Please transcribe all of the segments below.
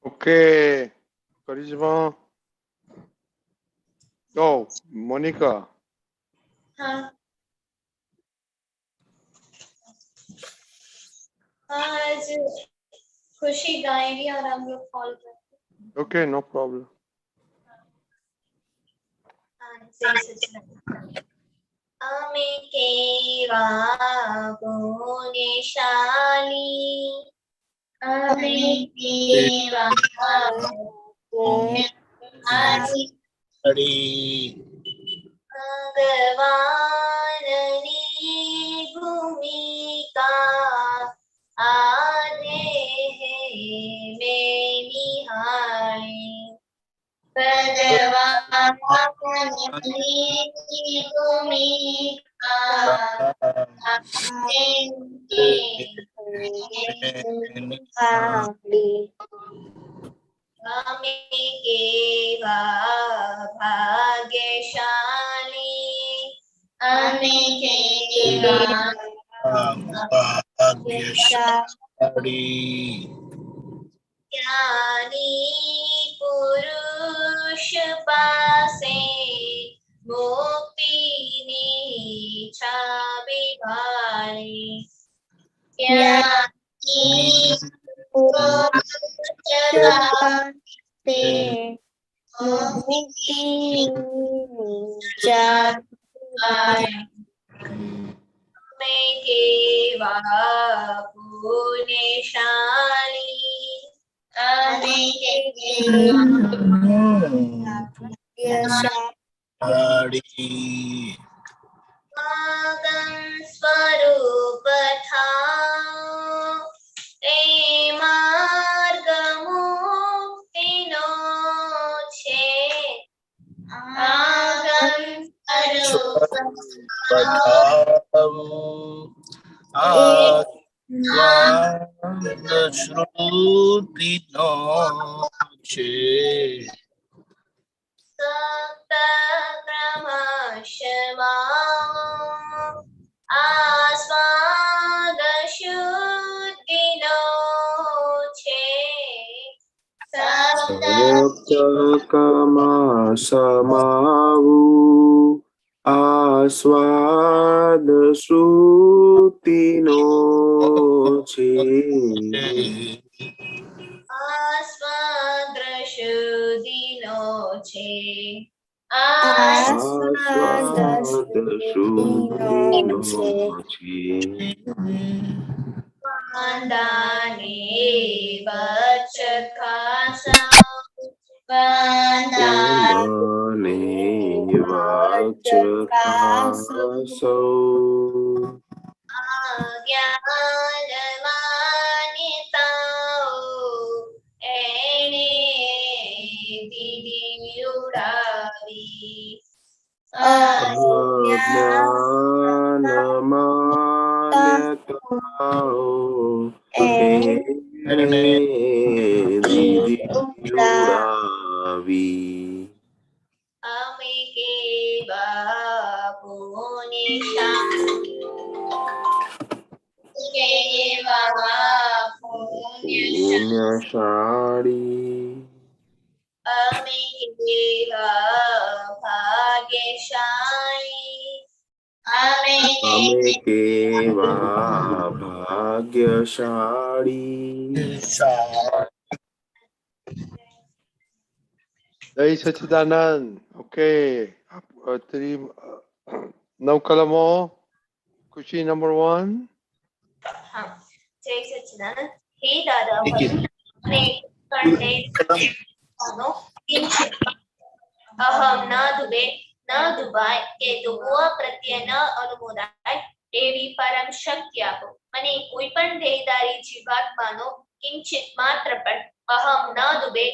Okay. Charisma. Oh, Monica. हाँ आज खुशी गाएंगी और हम लोग कॉल करते Okay, no problem. हैं। जय सच्चिदानंद। अमे केवा पुण्यशाली अमे केवा पुण्यशाली भगवाननी भूमिका आधे में निहारी भगवाननी भूमिका आधे में निहारी हमें केवा भाग्यशाली हमें केवा भाग्यशाली ज्ञानी पुरुष पासे मुक्तिनी छाबी भारी ज्ञानी पुरुष पासे मुक्तिनी छाबी भारी मैं केवा पुण्यशाली हमें केवा भाग्यशाली आगम स्वरूप था ए मार्ग मुक्तिनो छे आगम स्वरूप શ્રુતિનો છે સપ્ત ક્રમશમાં આસ્વાદ શુદ્ધિનો છે સપ્તકમાં સમાવું આસ્વાદ શ્રુતિનો છે આસ્વાદ શુદ્ધિનો છે આસ્વાદ શ્રુતિનો છે વંદાને વચખાસૌ વંદને વચખાસૌ અજ્ઞાન માન્યતાઓ એણે દીધી ઉડાવી અજ્ઞાન માન્યતાઓ એણે દીધી ઉડાવી અમે કેવા પુણ્યશાળી કેવા પુણ્યશાળી અમે કેવા ભાગ્યશાળી અમે કેવા ભાગ્યશાળી Jai Sachidanand. Okay. Three, now Kalamo. Kushi number 1. हाँ जय सच्चिदानंद हे दादा भगवान कंडे नो किंचित अहम न दुबे न दुबाय के दुबुआ प्रत्ये न अनुमोदाय एवी परम शक्ति आपो मने कोई पण देहदारी जीवात्मानो किंचित मात्र पण अहम न दुबे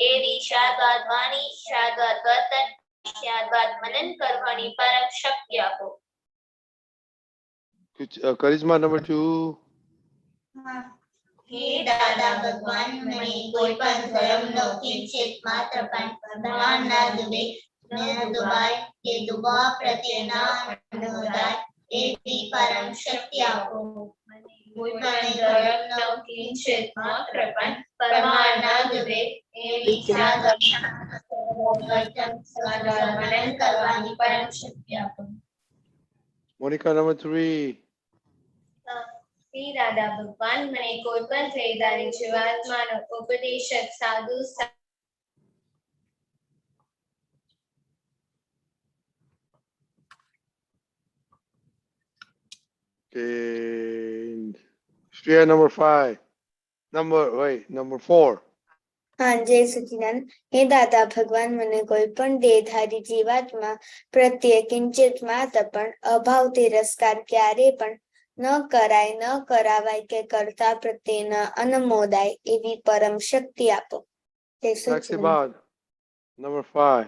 एवी शाद्वाद वाणी शाद्वाद वर्तन शाद्वाद मनन करवानी परम शक्ति आपो Charisma number 2. हे दादा भगवान મને કોઈ પણ ધર્મનો કિંચિત માત્ર પણ પ્રમાણ ન દુબે ન દુબાય કે દુબા પ્રત્યે ન અનુદાય એવી પરમ શક્તિ આપો કોઈ પણ ધર્મ ન કિંચિત માત્ર પણ પરમાણ ન દુબે એ વિચાર વર્ણન કરવાની પરમ શક્તિ આપો. Monica number 3. શ્રી દાદા ભગવાન મને કોઈ પણ વેદારી જીવાત્માનો ઉપદેશક સાધુ Okay. Shreya number 5. Number 4. હા, જય સચિદાનંદ. હે દાદા ભગવાન મને કોઈ પણ દેહધારી જીવાત્મા પ્રત્યે કિંચિત માત્ર પણ અભાવ તિરસ્કાર ક્યારે પણ ન કરાય, ન કરાવાય કે કરતા પ્રત્યે ન અનુમોદાય એવી પરમ શક્તિ આપો. જય સચિદાનંદ. Saksibad number 5.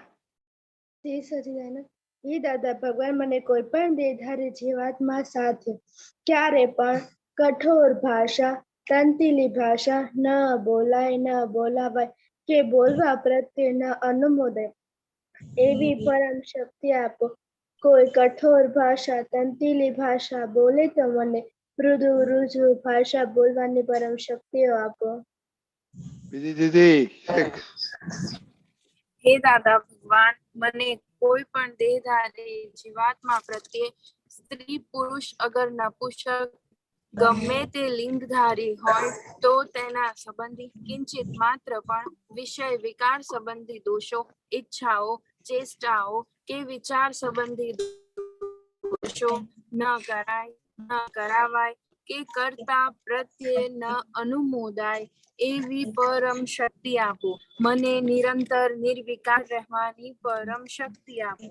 જય સચિદાનંદ. હે દાદા ભગવાન મને કોઈ પણ દેહધારી જીવાત્મા સાથે ક્યારે પણ કઠોર ભાષા, તંતીલી ભાષા ન બોલાય, ન બોલાવાય કે બોલવા પ્રત્યે ન અનુમોદાય એવી પરમ શક્તિ આપો. કોઈ કઠોર ભાષા, તંતીલી ભાષા બોલે તો મને મૃદુ રુજુ ભાષા બોલવાની પરમ શક્તિઓ આપો. Didi 6. હે દાદા ભગવાન મને કોઈ પણ દેહધારી જીવાત્મા પ્રત્યે સ્ત્રી પુરુષ અગર નપુંસક ગમે તે લિંગધારી હોય તો તેના સંબંધી કિંચિત માત્ર પણ વિષય વિકાર સંબંધી દોષો, ઈચ્છાઓ, ચેષ્ટાઓ કે વિચાર સંબંધી દોષો ન કરાય, ન કરાવાય કે કરતા પ્રત્યે ન અનુમોદાય એવી પરમ શક્તિ આપો. મને નિરંતર નિર્વિકાર રહેવાની પરમ શક્તિ આપો.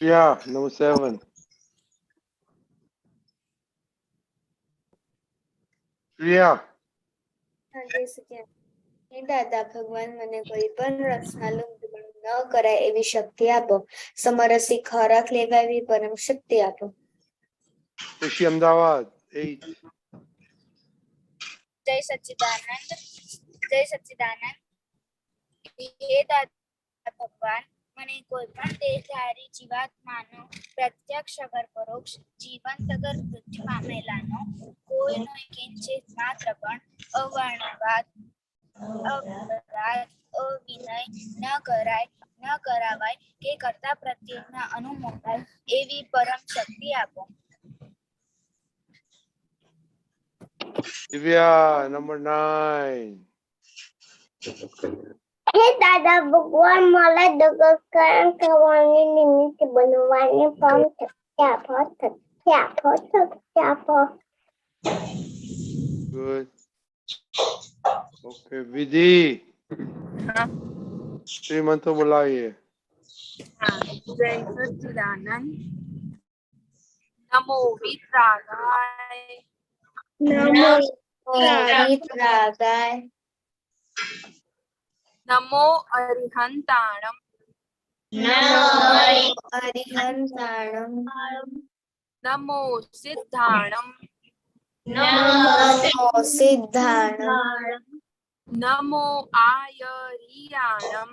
Yeah, number 7. Shreya. હા, જય સચિદાનંદ. હે દાદા ભગવાન મને કોઈ પણ રસનાનું ગ્રહણ ન કરાય એવી શક્તિ આપો. સમરસી ખોરાક લેવા એવી પરમ શક્તિ આપો. Rishi Amdavad 8. જય સચ્ચિદાનંદ. જય સચ્ચિદાનંદ. હે દાદા ભગવાન મને કોઈ પણ દેહધારી જીવાત્માનો પ્રત્યક્ષ અગર પરોક્ષ જીવંત અગર મૃત્યુ પામેલાનો કોઈનો કિંચિત માત્ર પણ અવર્ણવાદ, અપરાધ, અવિનય ન કરાય, ન કરાવાય કે કરતા પ્રત્યેના અનુમોદાય એવી પરમ શક્તિ આપો. Divya number 9. હે દાદા ભગવાન मला દગકરણ કરવાની નિમિત્ત બનવાની પણ શક્તિ આપો. Good. Okay, Vidhi. હા, श्रीमंत बुलाइए. હા, જય સચ્ચિદાનંદ. નમો વિતરાગાય, નમો વિતરાગાય, નમો અરિહંતાણમ, અરિહંતાણમ, નમો સિદ્ધાણમ, નમો સિદ્ધાણમ, નમો આયરિયાણમ,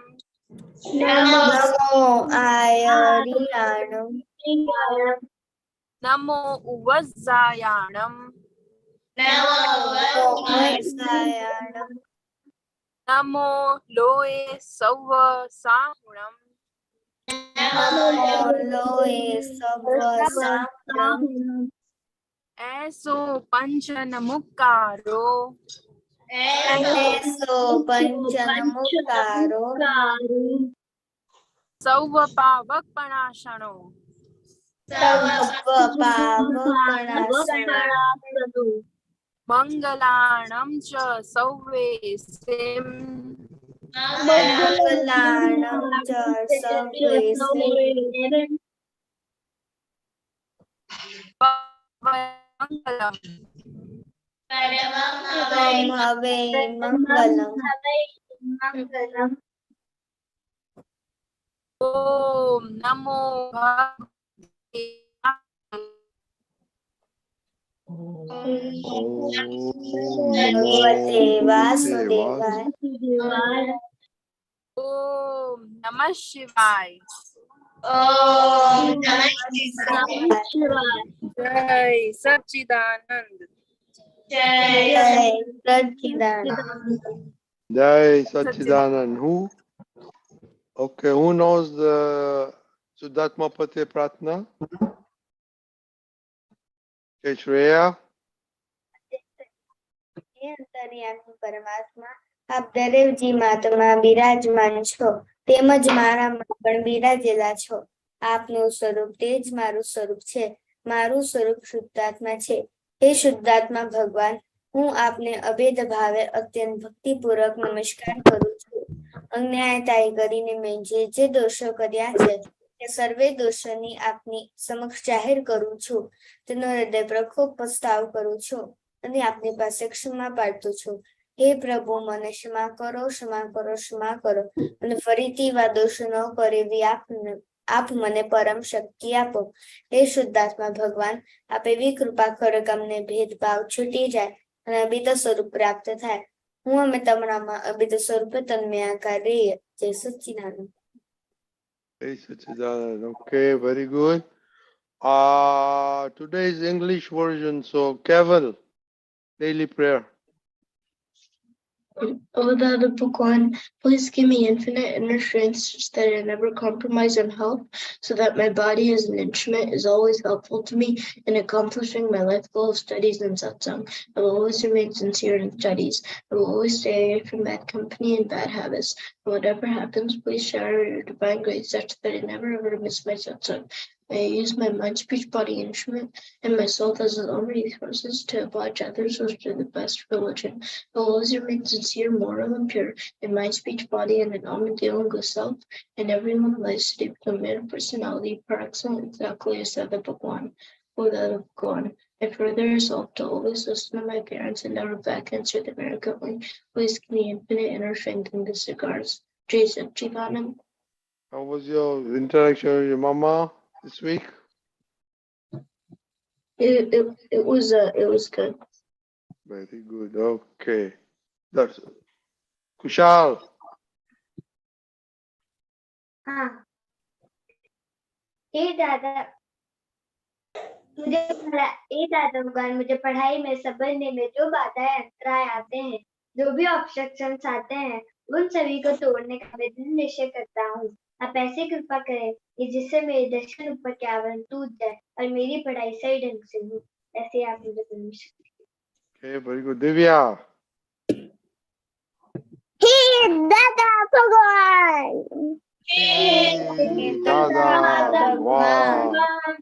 નમો આયરિયાણમ, નમો ઉવઝ્ઝાયાણમ, નમો વત્સાયાણમ, નમો લોએ સૌવ સાહુણમ, નમો લોએ સર્વ સાંભળમ, એસો પંચનમુક્કારો, એસો પંચનમુક્કારો, સૌવ પાવકપણાશણો, સર્વ પાવકણાસનો, મંગલાણમ ચ સૌવે સેમ, મંગલાણં ચ સર્વેષે, મંગલમ, ત્વમ હવે મંગલમ. ઓમ નમો ભગવતે ભગવતે વાસુદેવાય. ઓમ નમઃ શિવાય. ઓમ નમઃ जय सच्चिदानंद। जय सच्चिदानंद। Jai Satchidanand. Who? Okay, who knows the Sudatma Pate Pratna? Okay, Shreya. હે અંતર્યામી પરમાત્મા, આપ દરેક જીવાત્મામાં બિરાજમાન છો, તેમજ મારામાં પણ બિરાજેલા છો. આપનું સ્વરૂપ તે જ મારું સ્વરૂપ છે. મારું સ્વરૂપ શુદ્ધાત્મા છે. હે શુદ્ધાત્મા ભગવાન, હું આપને અભેદ ભાવે અત્યંત ભક્તિપૂર્વક નમસ્કાર કરું છું. અન્યાયતાઈ કરીને મેં જે દોષો કર્યા છે તે સર્વે દોષોની આપની સમક્ષ જાહેર કરું છું. તેનો હૃદય પ્રખોપ પસ્તાવ કરું છું અને આપની પાસે ક્ષમા પાડતું છું. હે પ્રભુ, મને ક્ષમા કરો, ક્ષમા કરો, ક્ષમા કરો અને ફરીથી એવા દોષો ન કરે એવી આપ મને પરમ શક્તિ આપો. હે શુદ્ધાત્મા ભગવાન, આપ એવી કૃપા કરો કે અમને ભેદભાવ છૂટી જાય અને અભિત સ્વરૂપ પ્રાપ્ત થાય. હું અમે તમારામાં અભિત સ્વરૂપે તન્મયાકાર રહીએ. જય સચ્ચિદાનંદ. Jai Satchidanand. Okay, very good. Today's English version. So, Keval, daily prayer. O Dada Bhagwan, please give me infinite inner strength such that I never compromise on health, so that my body as an instrument is always helpful to me in accomplishing my life goal of studies and satsang. I will always remain sincere in studies. I will always stay away from bad company and bad habits. And whatever happens, please shower your divine grace such that I never ever miss my satsang. May I use my mind, speech, body, instrument, and my soul as its own resources to oblige others or to the best religion. I will always remain sincere, moral, and pure in mind, speech, body, and in all my dealing with self and everyone lives to become man personality per excellence, exactly as Dada Bhagwan. O Dada Bhagwan, I further resolve to always listen to my parents and never back answer them arrogantly. Please give me infinite inner strength in this regards. Jai Satchidanand. How was your interaction with your mama this week? It was good. Very good. Okay. That's Kushal. हाँ, हे दादा भगवान, मुझे पढ़ाई में समझने में जो बाधाएं अंतराय आते हैं, जो भी ऑब्स्ट्रक्शंस आते हैं, उन सभी को तोड़ने का मैं दृढ़ निश्चय करता हूँ. आप ऐसे कृपा करें कि जिससे मेरे दर्शन ऊपर के आवरण टूट जाए और मेरी पढ़ाई सही ढंग से हो. ऐसे आप मुझे permission. Okay, very good. Divya. हे दादा भगवान, Dada Bhagwan.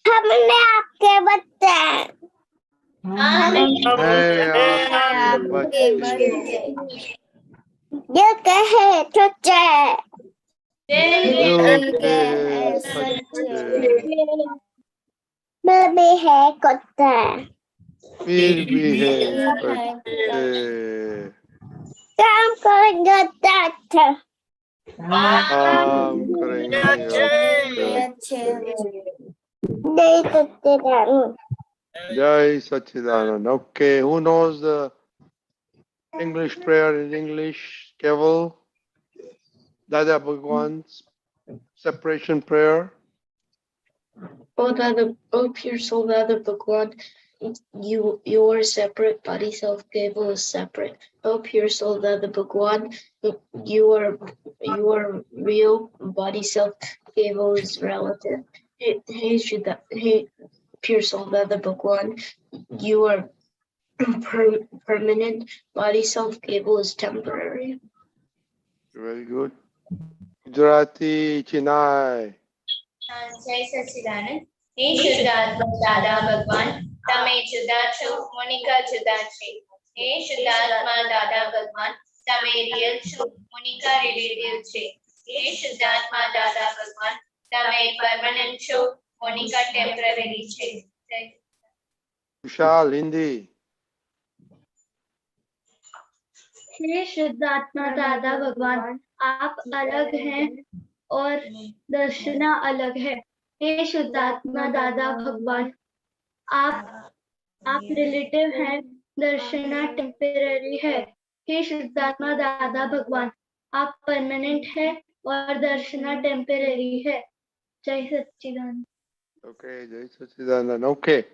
हमने आपके बच्चे आपके बच्चे जो कहे सच्चे मैं भी है कुत्ते फिर भी है कच्चे काम करेंगे अच्छा काम करेंगे अच्छे नहीं कुत्ते डालूं. Jai Satchidanand. Okay, who knows the English prayer in English? Keval, Dada Bhagwan's separation prayer. O pure soul, Dada Bhagwan, you are separate, body self Keval is separate. O pure soul, Dada Bhagwan, you are real, body self Keval is relative. Hey, pure soul, Dada Bhagwan, you are permanent, body self Keval is temporary. Very good. Gujarati Chinai. जय सच्चिदानंद. हे शुद्धात्मा दादा भगवान, તમે જુદા છો, Monica જુદા છે. હે શુદ્ધાત્મા દાદા ભગવાન, તમે રિયલ છો, મોનિકા રિલેટિવ છે. હે શુદ્ધાત્મા દાદા ભગવાન, તમે પરમાનન્ટ છો, મોનિકા ટેમ્પરરી છે. Kushal, Hindi. हे शुद्धात्मा दादा भगवान, आप अलग हैं और दर्शना अलग है. हे शुद्धात्मा दादा भगवान, आप रिलेटिव हैं, दर्शना टेम्पररी है. हे शुद्धात्मा दादा भगवान, आप परमानेंट है और दर्शना टेम्पररी है. Jai Satchidanand. Okay, Jai Sachidanand. Okay,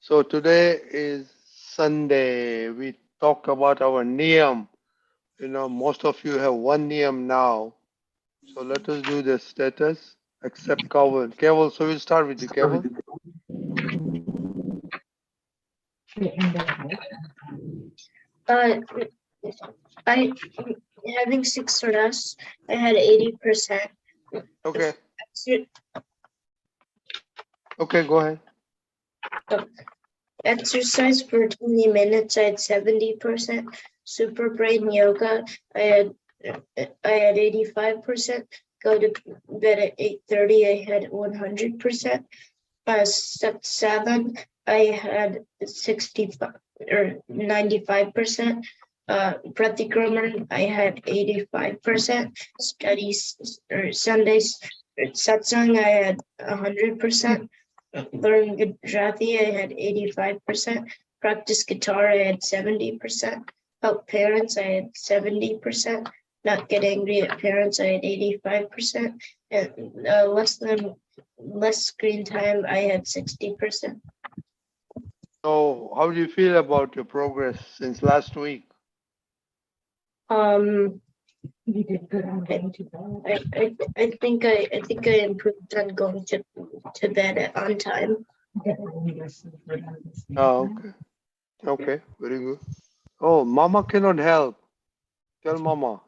so today is Sunday. We talked about our Niyam. You know, most of you have one Niyam now. So let us do the status. Accept Kaval. Kaval, so we'll start with you, Kaval. I having 6 rest. I had 80%. Okay. Okay, go ahead. Exercise for 20 minutes. I had 70%. Super brain yoga. I had 85%. Go to bed at 8:30. I had 100%. Step 7. I had 65 or 95%. Pratikraman, I had 85%. Studies or Sundays, Satsang, I had 100%. Learn Gujarati, I had 85%. Practice guitar, I had 70%. Help parents, I had 70%. Not get angry at parents, I had 85%. And less screen time, I had 60%. So how do you feel about your progress since last week? You did good on getting to bed. I think I improved on going to bed on time. Oh, okay. Okay, very good. Oh, Mama cannot help. Tell Mama.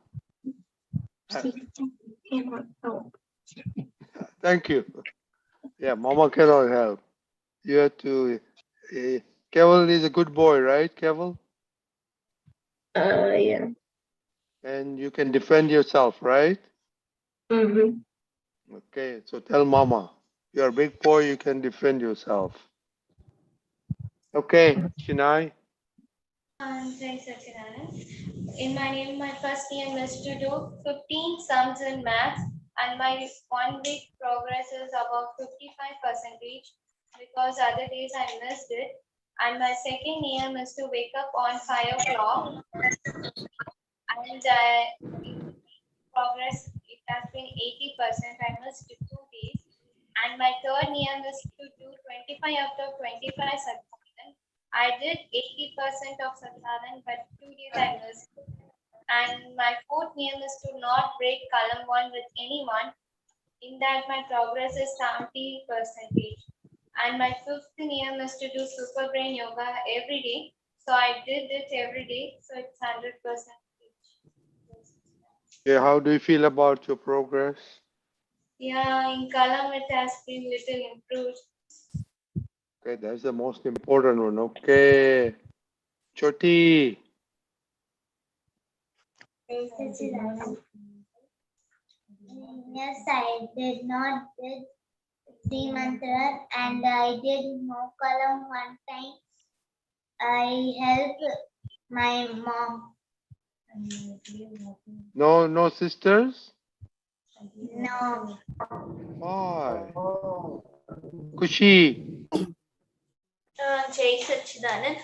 Thank you. Yeah, Mama cannot help. You have to. Keval is a good boy, right, Keval? Yeah. And you can defend yourself, right? Mm-hmm. Okay, so tell Mama. You're a big boy, you can defend yourself. Okay, Chinai. Jai Satchidanand. In my name, my first name is to do 15 sums in maths, and my 1 week progress is about 55% because other days I missed it. And my second name is to wake up on 5 o'clock, and in progress it has been 80%. I missed 2 days. And my third name is to do 25 out of 25 Satsang. I did 80% of Satsang, but 2 days I missed. And my fourth name is to not break column 1 with anyone. In that, my progress is 70%. And my fifth name is to do super brain yoga every day. So I did it every day. So it's 100%. Yeah, how do you feel about your progress? Yeah, in column it has been little improved. Okay, that's the most important one. Okay. Choti. Yes, I did not did 3 mantras and I did no column 1 time. I helped my mom. No sisters? No. Why? Kushi. Jai Satchidanand.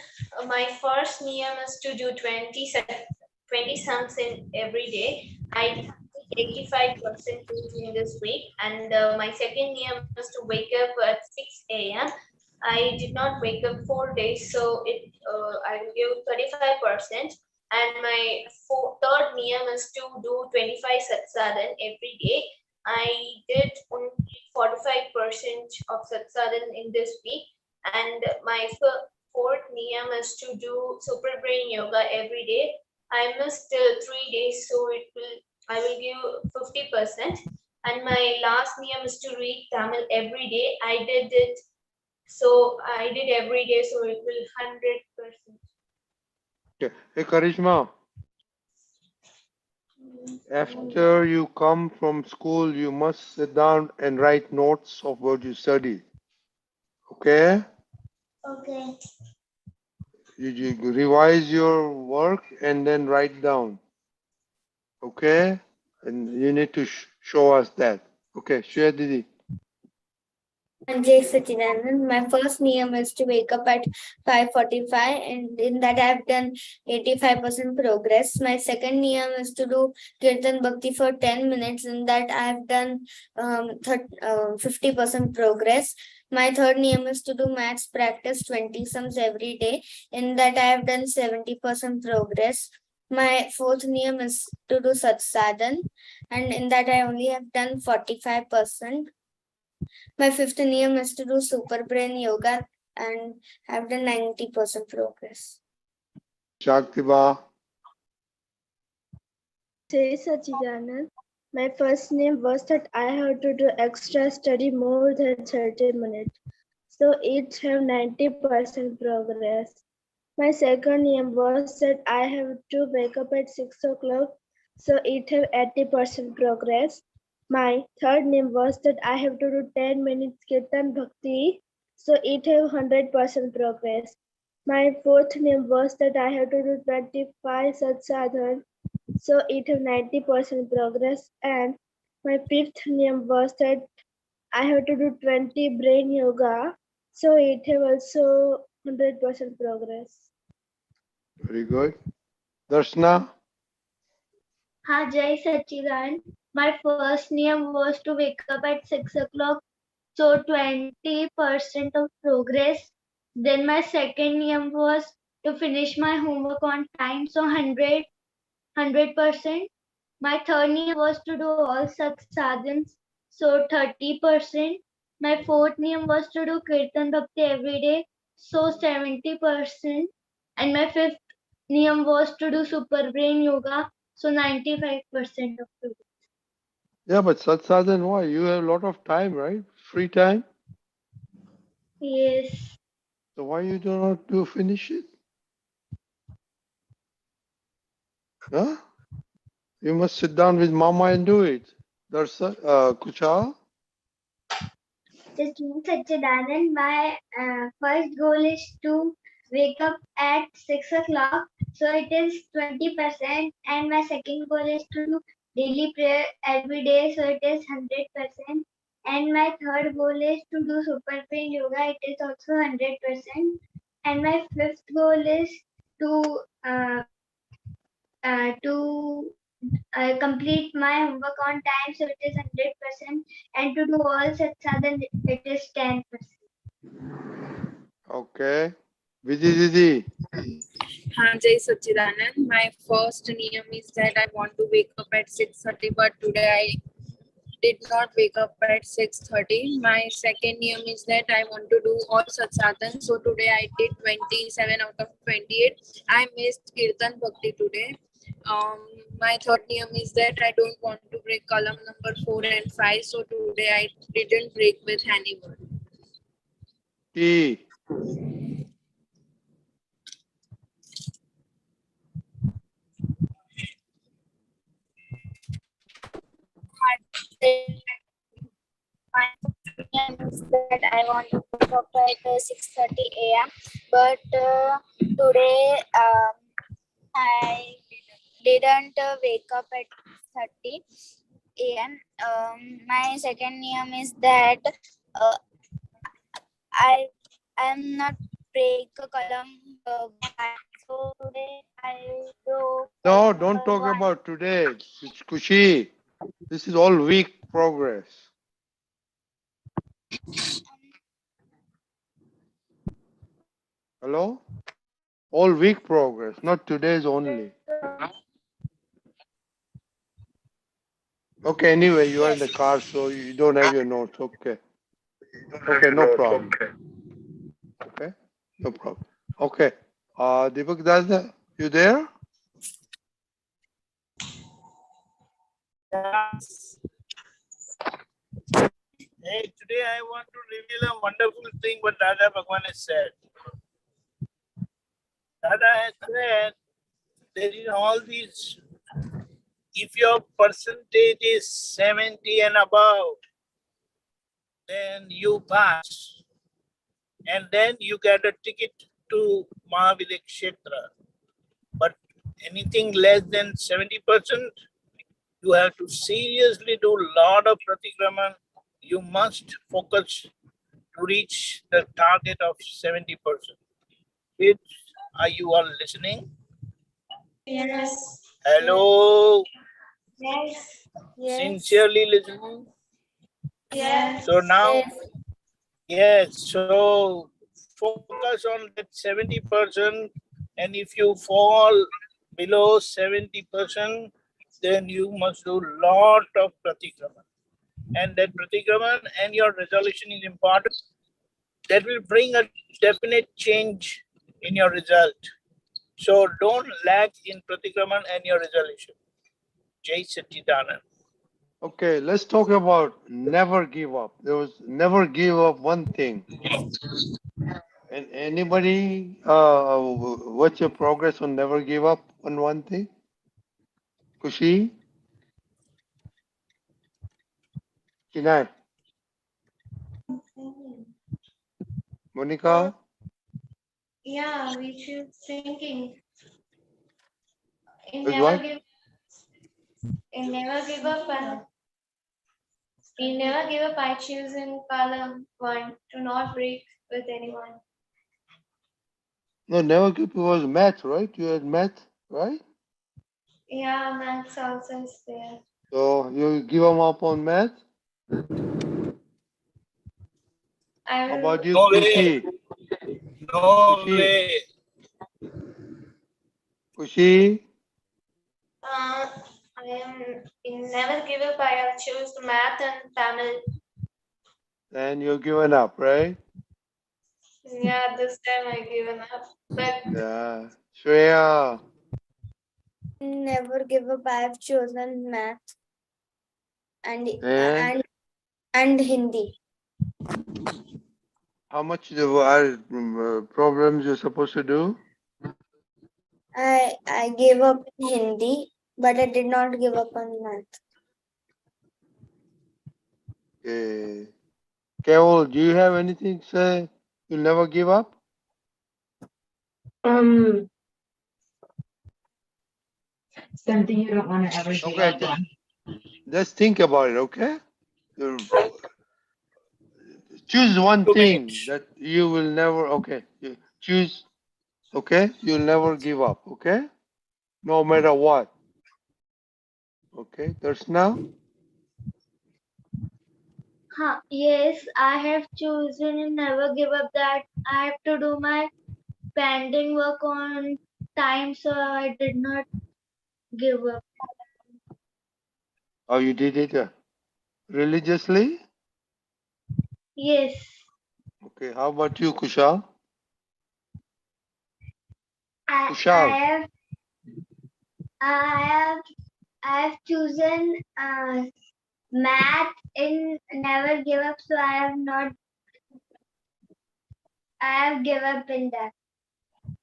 My first niyam is to do 20 sums in every day. I did 85% in this week. And my second niyam is to wake up at 6 a.m. I did not wake up 4 days, so I will give 35%. And my third niyam is to do 25 satsadhan every day. I did only 45% of satsadhan in this week. And my fourth niyam is to do super brain yoga every day. I missed 3 days, so I will give 50%. And my last niyam is to read Tamil every day. I did it, so I did every day, so it will 100%. Okay. Hey, Karishma. After you come from school, you must sit down and write notes of what you study. Okay? Okay. You revise your work and then write down. Okay? And you need to show us that. Okay, share Didi. Jai Sachidanand. My first niyam is to wake up at 5:45, and in that I have done 85% progress. My second niyam is to do Kirtan Bhakti for 10 minutes, in that I have done 50% progress. My third niyam is to do maths practice 20 sums every day, in that I have done 70% progress. My fourth niyam is to do Satsadhan, and in that I only have done 45%. My fifth niyam is to do super brain yoga, and have done 90% progress. Shaktiba. Jai Sachidanand. My first name was that I have to do extra study more than 30 minutes. So each have 90% progress. My second name was that I have to wake up at 6 o'clock. So it have 80% progress. My third name was that I have to do 10 minutes Kirtan Bhakti. So it have 100% progress. My fourth name was that I have to do 25 Satsadhan. So it have 90% progress. And my fifth name was that I have to do 20 brain yoga. So it have also 100% progress. Very good. Darshana. हाँ जय सच्चिदानंद. My first name was to wake up at 6 o'clock, so 20% of progress. Then my second name was to finish my homework on time, so 100%. My third name was to do all such sadhans, so 30%. My fourth name was to do Kirtan Bhakti every day, so 70%. And my fifth name was to do super brain yoga, so 95% of progress. Yeah, but Satsadhan, why? You have a lot of time, right? Free time. Yes. So why you do not do finish it? Huh? You must sit down with Mama and do it. Kuchal. Just Sachidanand, my first goal is to wake up at 6 o'clock, so it is 20%. And my second goal is to do daily prayer every day, so it is 100%. And my third goal is to do super brain yoga, it is also 100%. And my fifth goal is to complete my homework on time, so it is 100%, and to do all such sadhan, it is 10%. Okay. Vidhi Didi. Jai Sachidanand. My first niyam is that I want to wake up at 6:30, but today I did not wake up at 6:30. My second niyam is that I want to do all satsadhan. So today I did 27 out of 28. I missed Kirtan Bhakti today. My third niyam is that I don't want to break column number 4 and 5. So today I didn't break with anyone. T. That I want to wake up at 6:30 a.m. But today I didn't wake up at 30 a.m. My second niyam is that I am not break a column so today I do. No, don't talk about today. It's Kushi. This is all week progress. Hello? All week progress, not today's only. Okay, anyway, you are in the car, so you don't have your notes. Okay. Okay, no problem. Okay, no problem. Okay. Deepak Dada, you there? Hey, today I want to reveal a wonderful thing what Dada Bhagwan has said. Dada has said there is all these, if your percentage is 70 and above, then you pass. And then you get a ticket to Mahavira Kshetra. But anything less than 70%, you have to seriously do a lot of Pratikraman. You must focus to reach the target of 70%. Kids, are you all listening? Yes. Hello? Yes. Yes. Sincerely listening? Yes. So now, Yes. yes, so focus on that 70%, and if you fall below 70%, then you must do lot of pratikraman. And that pratikraman and your resolution is important. That will bring a definite change in your result. So don't lag in pratikraman and your resolution. Jai Satchidanand. Okay, let's talk about never give up. There was never give up one thing. And anybody, what's your progress on never give up on one thing? Kushi? Chinay? Monica? Yeah, we should thinking. Is what? Never give up and in never give up. I choose in column 1 to not break with anyone. No, never give up was math, right? You had math, right? Yeah, maths also is there. So you give them up on math? I How will. about you, No way. Kushi? No Kushi? way. Kushi? I am in never give up. I have choose math and Tamil. And you're giving up, right? Yeah, this time I given up. But Yeah. Shreya? Never give up. I have chosen math and And and Hindi. how much are problems you're supposed to do? I gave up Hindi, but I did not give up on math. Okay. Carol, do you have anything to say? You'll never give up? Something you don't want to ever give Okay, up on. just think about it, okay? Choose one 2 thing minutes. that you will never, okay? You choose, okay? You'll never give up, okay? No matter what. Okay, that's now? Yes, I have chosen and never give up that I have to do my pending work on time, so I did not give up. Oh, you did it religiously? Yes, Okay, how about you, Kushal? I Kushal, have I have chosen math in never give up, so I have give up in that.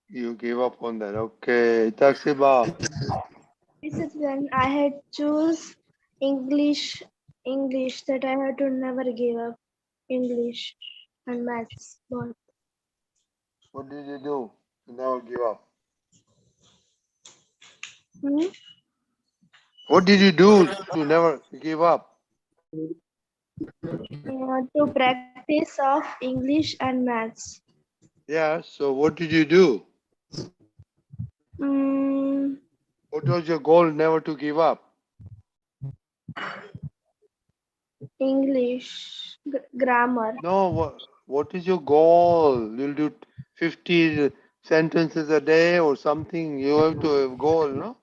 you gave up on that. Okay, Taksiba. When I had choose English that I had to never give up English and maths both. What did you do to never give up? What did you do to never give up? To practice of English and maths. Yeah, so what did you do? Mm, What was your goal never to give up? English grammar. No, what is your goal? You'll do 50 sentences a day or something. You have to have goal, no?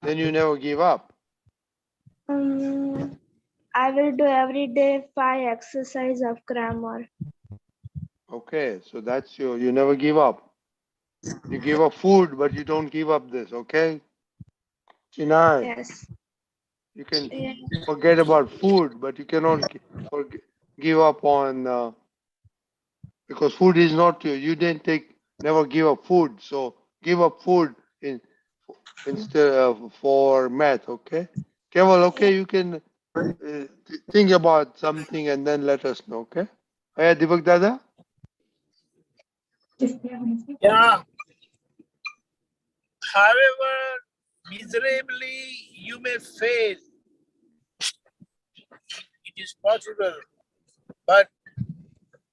Then you never give up. I will do every day 5 exercise of grammar. Okay, so that's you never give up. You give up food, but you don't give up this, okay? Chinay, Yes. you can forget about food, but you cannot give up on, because food is not you didn't never give up food. So give up food instead of for math, okay? Keval, okay, you can think about something and then let us know, okay? Aya Deepak Dada? Yeah. However miserably you may fail, it is possible. But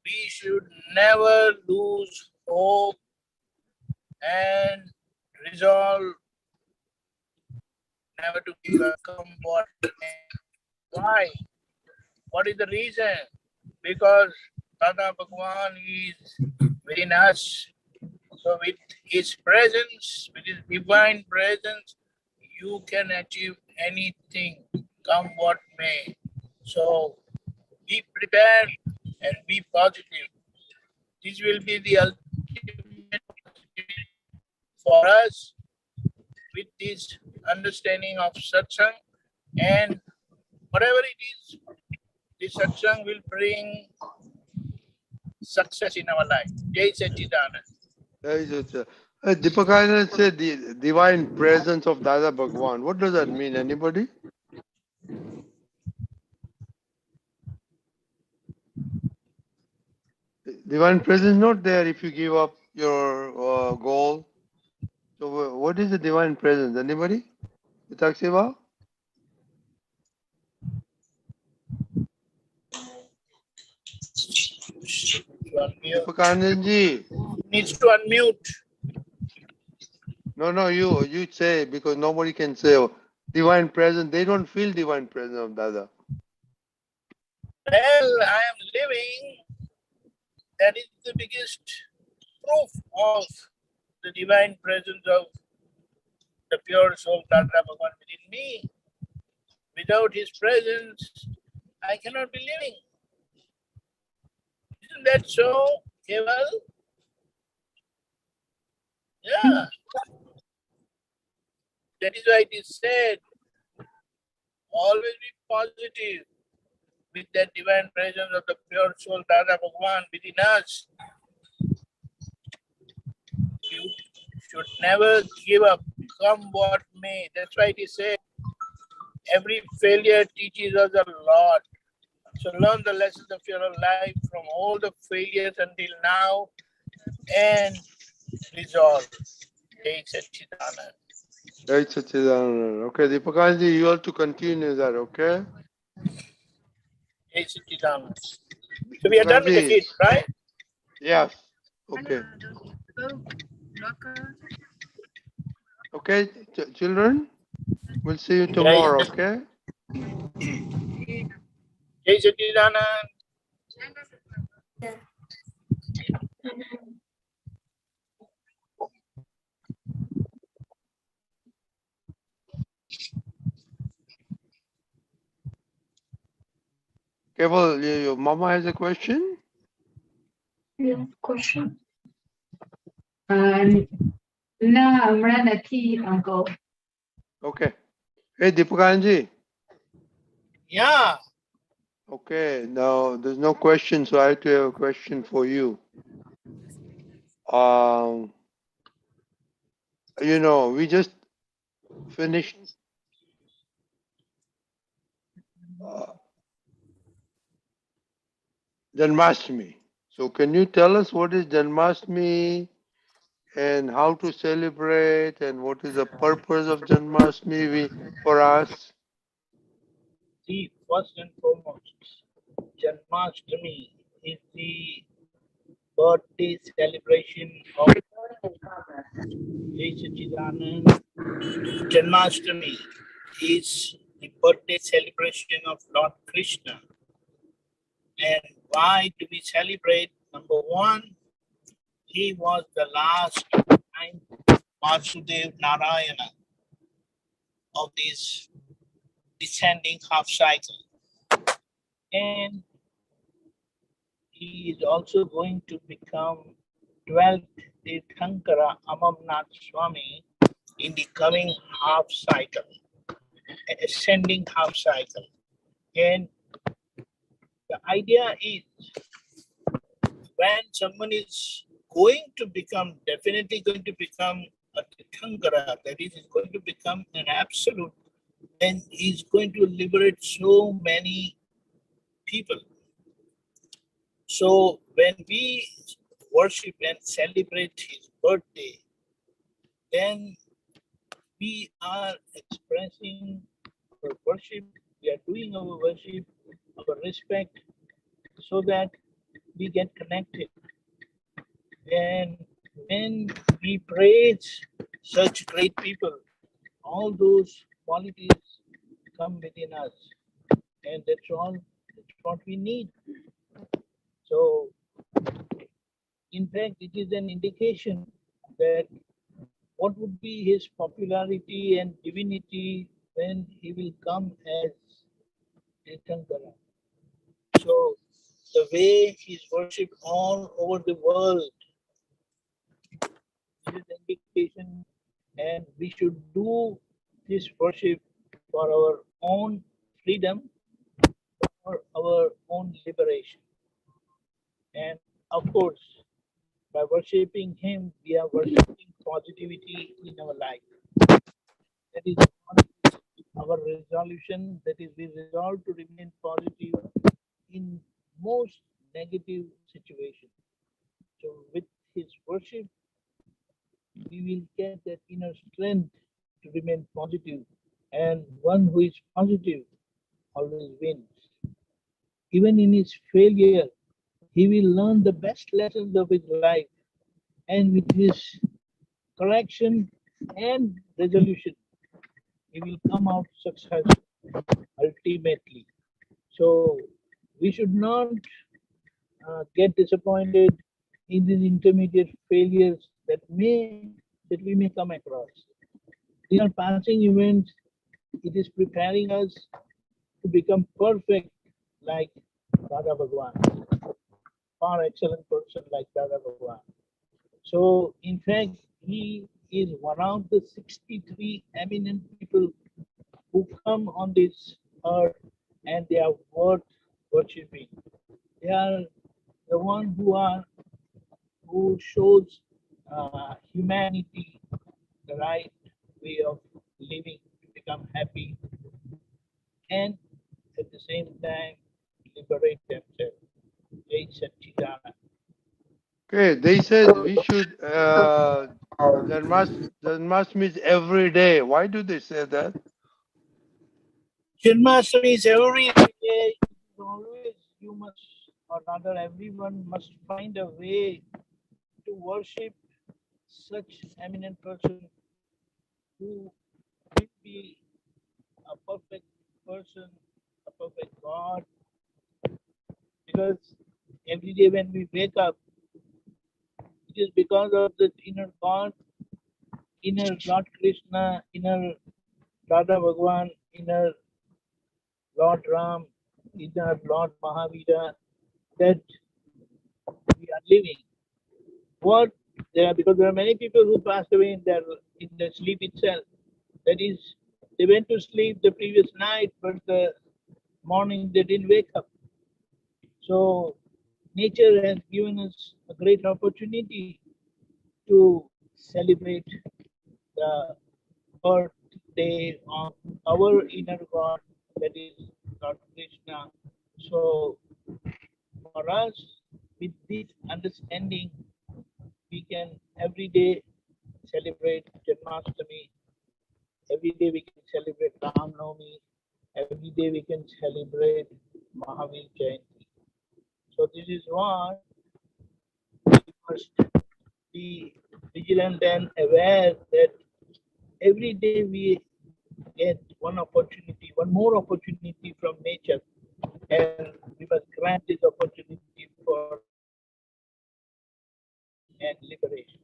we should never lose hope and resolve never to give up, come what may. Why? What is the reason? Because Dada Bhagwan is within us. So with his presence, with his divine presence, you can achieve anything, come what may. So be prepared and be positive. This will be the ultimate opportunity for us with this understanding of Satsang, and whatever it is, this Satsang will bring success in our life. Jai Satchidanand. Depakanand said the divine presence of Dada Bhagwan. What does that mean? Anybody? Divine presence not there if you give up your goal. So what is the divine presence? Anybody? Itaksiva? Depakanandji. Needs to unmute. No, you say, because nobody can say divine presence. They don't feel divine presence of Dada. Well, I am living. That is the biggest proof of the divine presence of the pure soul Dada Bhagwan within me. Without his presence, I cannot be living. Isn't that so, Keval? Yeah. That is why it is said, always be positive with that divine presence of the pure soul Dada Bhagwan within us. You should never give up, come what may. That's why it is said, every failure teaches us a lot. So learn the lessons of your life from all the failures until now and resolve. Jai Satchidanand. Jai Satchidanand. Okay, Depakanandji, you have to continue that, okay? Jai Satchidanand. So we are done with the kids, right? Yes. Okay. Okay, children, we'll see you tomorrow, okay? Jai Satchidanand. Okay, well, your mama has a question? Yeah, question. No, હમણાં નથી, uncle. Okay. Hey, Depakanandji. Yeah. Okay, now there's no question, so I have to have a question for you. You know, we just finished Janmastmi. So can you tell us what is Janmastmi and how to celebrate and what is the purpose of Janmastmi for us? See, first and foremost, Janmastmi is the birthday celebration of Jai Satchidanand. Janmastmi is the birthday celebration of Lord Krishna. And why do we celebrate? Number one, he was the last time Vasudev Narayana of this descending half cycle. And he is also going to become 12th Tirthankara Amamnath Swami in the coming half cycle, ascending half cycle. And the idea is, when someone is definitely going to become a Tirthankara, that is going to become an absolute, then he's going to liberate so many people. So when we worship and celebrate his birthday, then we are expressing our worship, we are doing our worship, our respect, so that we get connected. And when we praise such great people, all those qualities come within us, and that's what we need. So, in fact, it is an indication that what would be his popularity and divinity when he will come as Tirthankara. So, the way he is worshipped all over the world is an indication, and we should do this worship for our own freedom, for our own liberation. And of course, by worshipping him, we are worshipping positivity in our life. That is our resolution, that is, we resolve to remain positive in most negative situations. So with his worship, we will get that inner strength to remain positive. And one who is positive always wins. Even in his failure, he will learn the best lessons of his life. And with his correction and resolution, he will come out successful ultimately. So we should not get disappointed in these intermediate failures that we may come across. These are passing events. It is preparing us to become perfect like Dada Bhagwan, far excellent person like Dada Bhagwan. So in fact, he is one of the 63 eminent people who come on this earth, and they are worth worshipping. They are the one who shows humanity the right way of living to become happy, and at the same time liberate themselves. Jai Satchidanand. Okay, they said we should Janmastmi is every day. Why do they say that? Janmastami is every day. Always you must, or rather everyone must find a way to worship such eminent person who will be a perfect person, a perfect God. Because every day when we wake up, it is because of the inner God, inner Lord Krishna, inner Dada Bhagwan, inner Lord Ram, inner Lord Mahavira, that we are living. What there are, because there are many people who passed away in their sleep itself. That is, they went to sleep the previous night, but the morning they didn't wake up. So nature has given us a great opportunity to celebrate the birthday of our inner God, that is Lord Krishna. So for us, with this understanding, we can every day celebrate Janmastami. Every day we can celebrate Ram Navami. Every day we can celebrate Mahavir Jayanti. So this is what we must be vigilant and aware that every day we get one opportunity, one more opportunity from nature, and we must grant this opportunity for and liberation.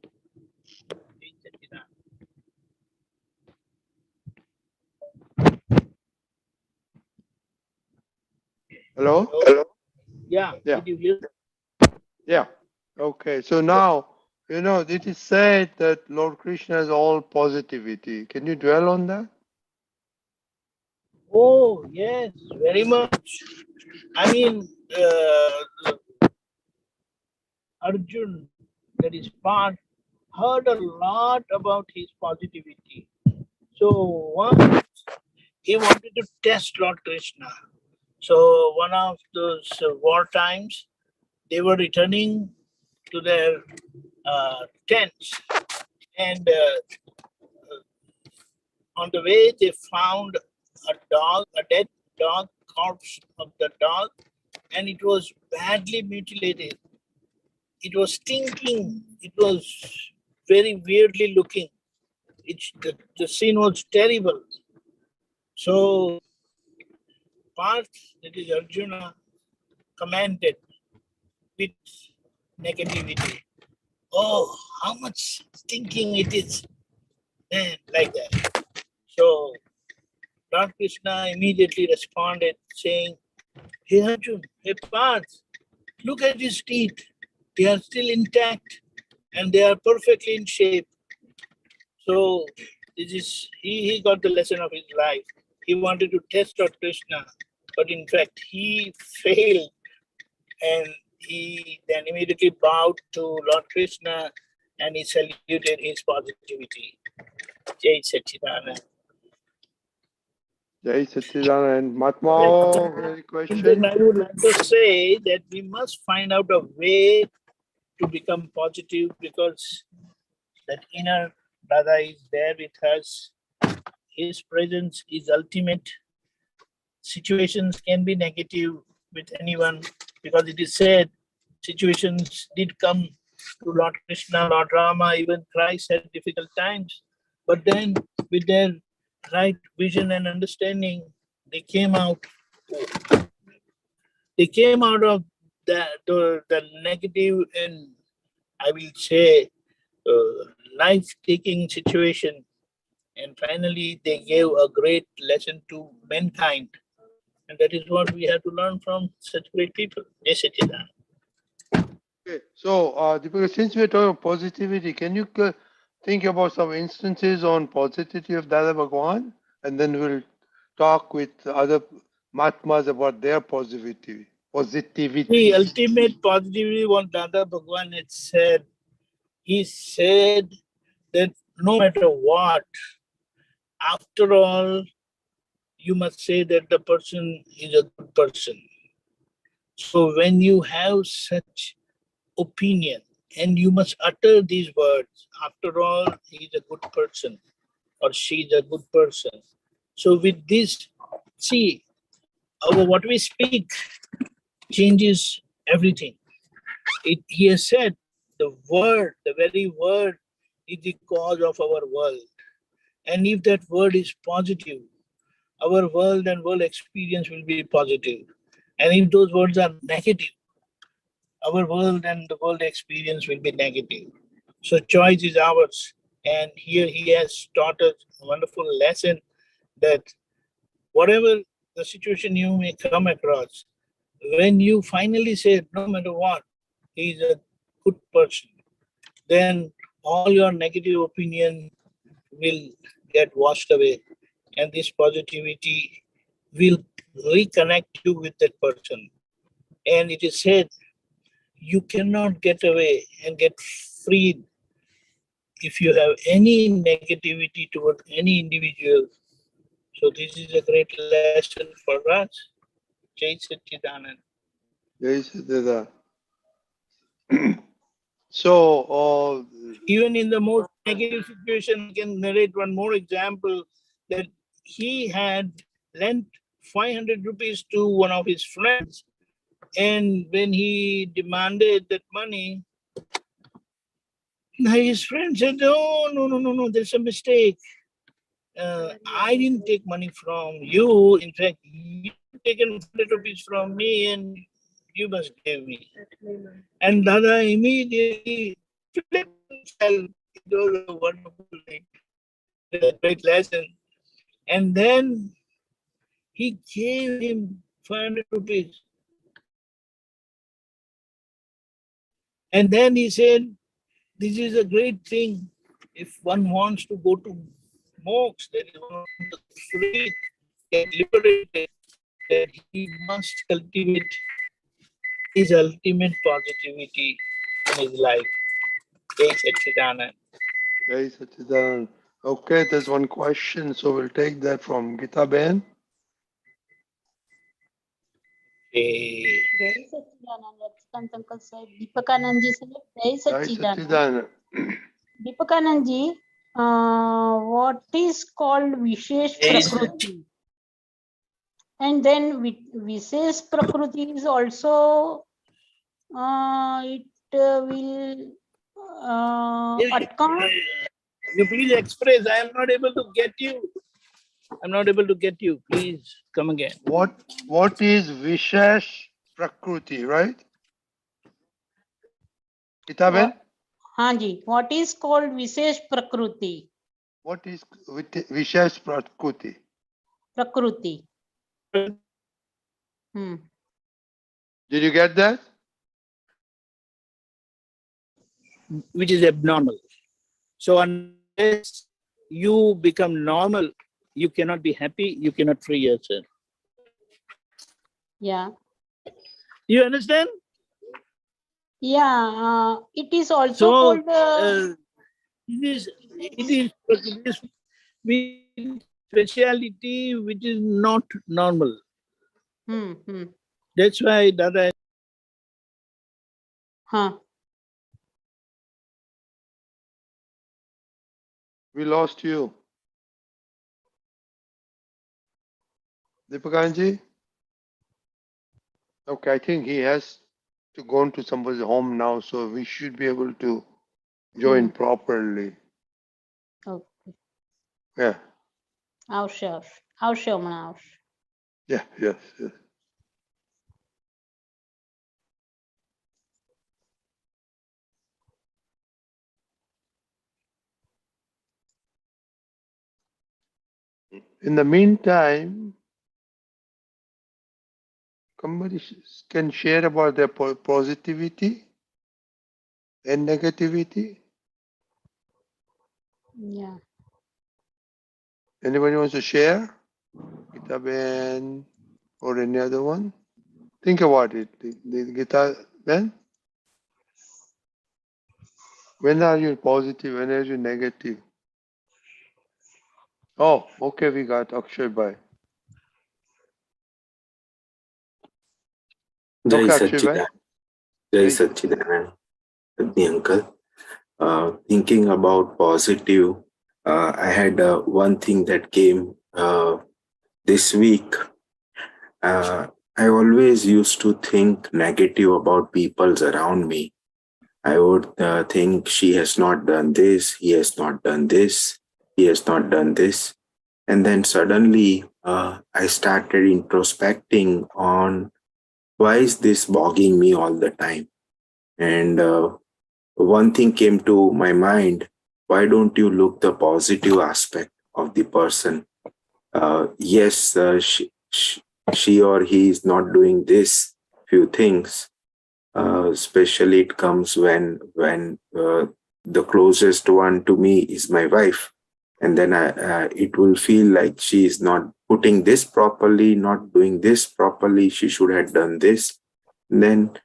Hello? Hello? Yeah, Yeah. did you hear? Yeah. Okay. So now, it is said that Lord Krishna is all positivity. Can you dwell on that? Oh, yes, very much. I mean, Arjun, that is part, heard a lot about his positivity. So once he wanted to test Lord Krishna. So one of those war times, they were returning to their tents, and on the way they found a dog, a dead dog, corpse of the dog, and it was badly mutilated. It was stinking. It was very weirdly looking. The scene was terrible. So Parth, that is Arjuna, commented with negativity. Oh, how much stinking it is. And like that. So Lord Krishna immediately responded saying, hey Arjuna, hey Parth, look at his teeth. They are still intact and they are perfectly in shape. So this is he got the lesson of his life. He wanted to test Lord Krishna, but in fact he failed, and he then immediately bowed to Lord Krishna and he saluted his positivity. Jai Satchidanand. Jai Satchidanand. Mahatma, any Then question? I would like to say that we must find out a way to become positive, because that inner Dada is there with us. His presence is ultimate. Situations can be negative with anyone, because it is said situations did come to Lord Krishna, Lord Rama, even Christ had difficult times. But then with their right vision and understanding, they came out of the negative and I will say life-taking situation, and finally they gave a great lesson to mankind, and that is what we have to learn from such great people. Jai Satchidanand. Okay. So, Deepika, since we're talking about positivity, can you think about some instances on positivity of Dada Bhagwan? And then we'll talk with other Mahatmas about their positivity. The ultimate positivity, what Dada Bhagwan had said, he said that no matter what, after all, you must say that the person is a good person. So when you have such opinion, and you must utter these words, after all, he is a good person or she is a good person. So with this, see, what we speak changes everything. He has said the word, the very word is the cause of our world. And if that word is positive, our world and world experience will be positive. And if those words are negative, our world and the world experience will be negative. So choice is ours. And here he has taught us a wonderful lesson that whatever the situation you may come across, when you finally say, no matter what, he is a good person, then all your negative opinion will get washed away. And this positivity will reconnect you with that person. And it is said, you cannot get away and get freed if you have any negativity toward any individual. So this is a great lesson for us. Jai Satchidanand. Jai Satchidanand. So, Even in the most negative situation, I can narrate one more example, that he had lent 500 rupees to one of his friends, and when he demanded that money, his friend said, oh, no, there's a mistake. I didn't take money from you. In fact, you taken 100 rupees from me and you must give me. And Dada immediately flipped himself. It was a wonderful thing, a great lesson. And then he gave him 500 rupees. And then he said, this is a great thing. If one wants to go to moksha, that is one wants to free, get liberated, that he must cultivate his ultimate positivity in his life. Jai Satchidanand. Jai Satchidanand. Okay, there's one question, so we'll take that from Gita Ben. Jai Satchidanand. Rajnikant Uncle said, Depakanandji said, Jai Jai Satchidanand. Satchidanand. Depakanandji, what is called Vishesh Prakruti? And then Vishesh Prakruti is also it will Atka. You please express. I am not able to get you. I'm not able to get you. Please come again. What is Vishesh Prakruti, right? Kitaben? Hanji, what is called Vishesh Prakruti? What is Vishesh Prakruti? Prakruti. Did you get that? Which is abnormal. So unless you become normal, you cannot be happy, you cannot free yourself. Yeah. You understand? Yeah, it is also So, called. it is speciality which is not normal. That's why Dada. We lost you. Depakanandji? Okay, I think he has to go into somebody's home now, so we should be able to join properly. Okay. Yeah. Sure. Yeah, yes. In the meantime, somebody can share about their positivity and negativity. Yeah. Anybody wants to share? Gita-ben or any other one? Think about it. Gita-ben? When are you positive? When are you negative? Oh, okay, we got Akshay Bhai. Jai Okay, Akshay Bhai. Satchidanand. Jai Satchidanand. Agni uncle. Thinking about positive, I had one thing that came this week. I always used to think negative about people around me. I would think she has not done this, he has not done this, he has not done this. And then suddenly I started introspecting on why is this bogging me all the time? And one thing came to my mind, why don't you look the positive aspect of the person? Yes, she or he is not doing this few things. Especially it comes when the closest one to me is my wife, and then it will feel like she is not putting this properly, not doing this properly. She should have done this. And then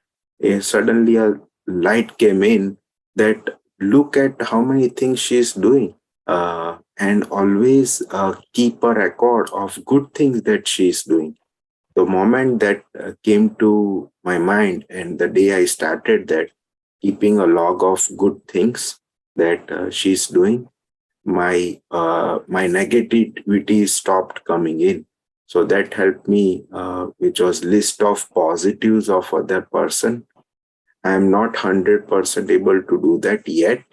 suddenly a light came in that look at how many things she is doing, and always keep a record of good things that she is doing. The moment that came to my mind, and the day I started that, keeping a log of good things that she's doing, my negativity stopped coming in. So that helped me, which was list of positives of other person. I am not 100% able to do that yet.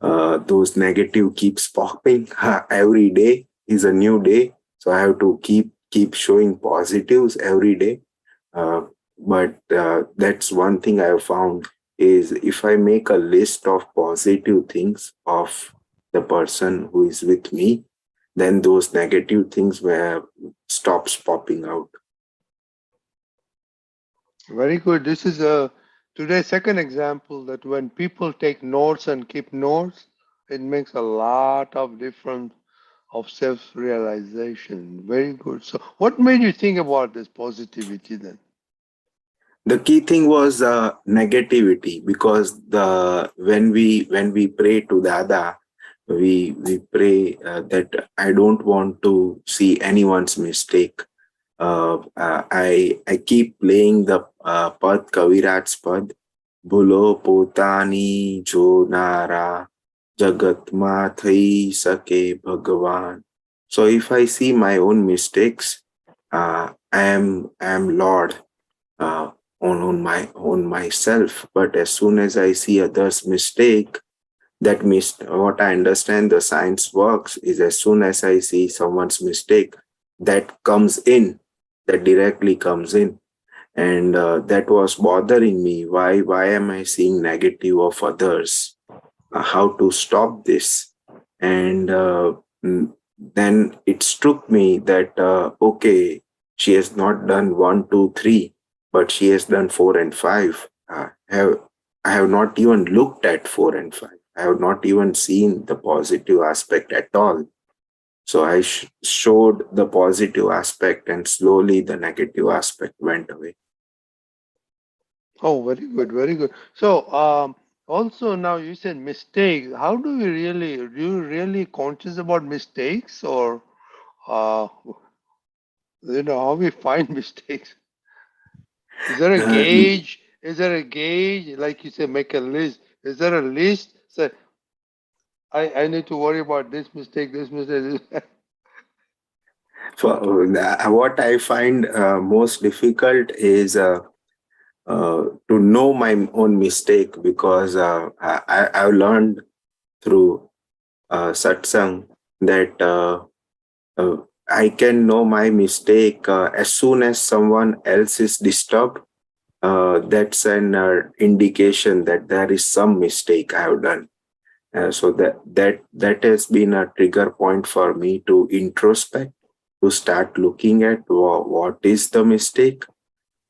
Those negative keeps popping. Every day is a new day, so I have to keep showing positives every day. But that's one thing I have found is if I make a list of positive things of the person who is with me, then those negative things stops popping out. Very good. This is today's second example that when people take notes and keep notes, it makes a lot of difference of self-realization. Very good. So what made you think about this positivity then? The key thing was negativity, because when we pray to Dada, we pray that I don't want to see anyone's mistake. I keep playing the pad, Kaviraj's pad, Bhulo potani jo nara, jagat ma thai sake Bhagwan. So if I see my own mistakes, I am Lord on myself. But as soon as I see others' mistake, what I understand the science works is as soon as I see someone's mistake, that comes in, that directly comes in. And that was bothering me. Why am I seeing negative of others? How to stop this? And then it struck me that okay, she has not done 1, 2, 3, but she has done 4 and 5. I have not even looked at 4 and 5. I have not even seen the positive aspect at all. So I showed the positive aspect, and slowly the negative aspect went away. Oh, very good, very good. So, also now you said mistakes. How do you really conscious about mistakes, or uh, how we find mistakes? Is there a Uh, gauge? Is there a gauge? Like you say, make a list. Is there a list? Say, I need to worry about this mistake, this mistake. what I find most difficult is to know my own mistake, because I've learned through Satsang that I can know my mistake as soon as someone else is disturbed. That's an indication that there is some mistake I have done. So that has been a trigger point for me to introspect, to start looking at what is the mistake.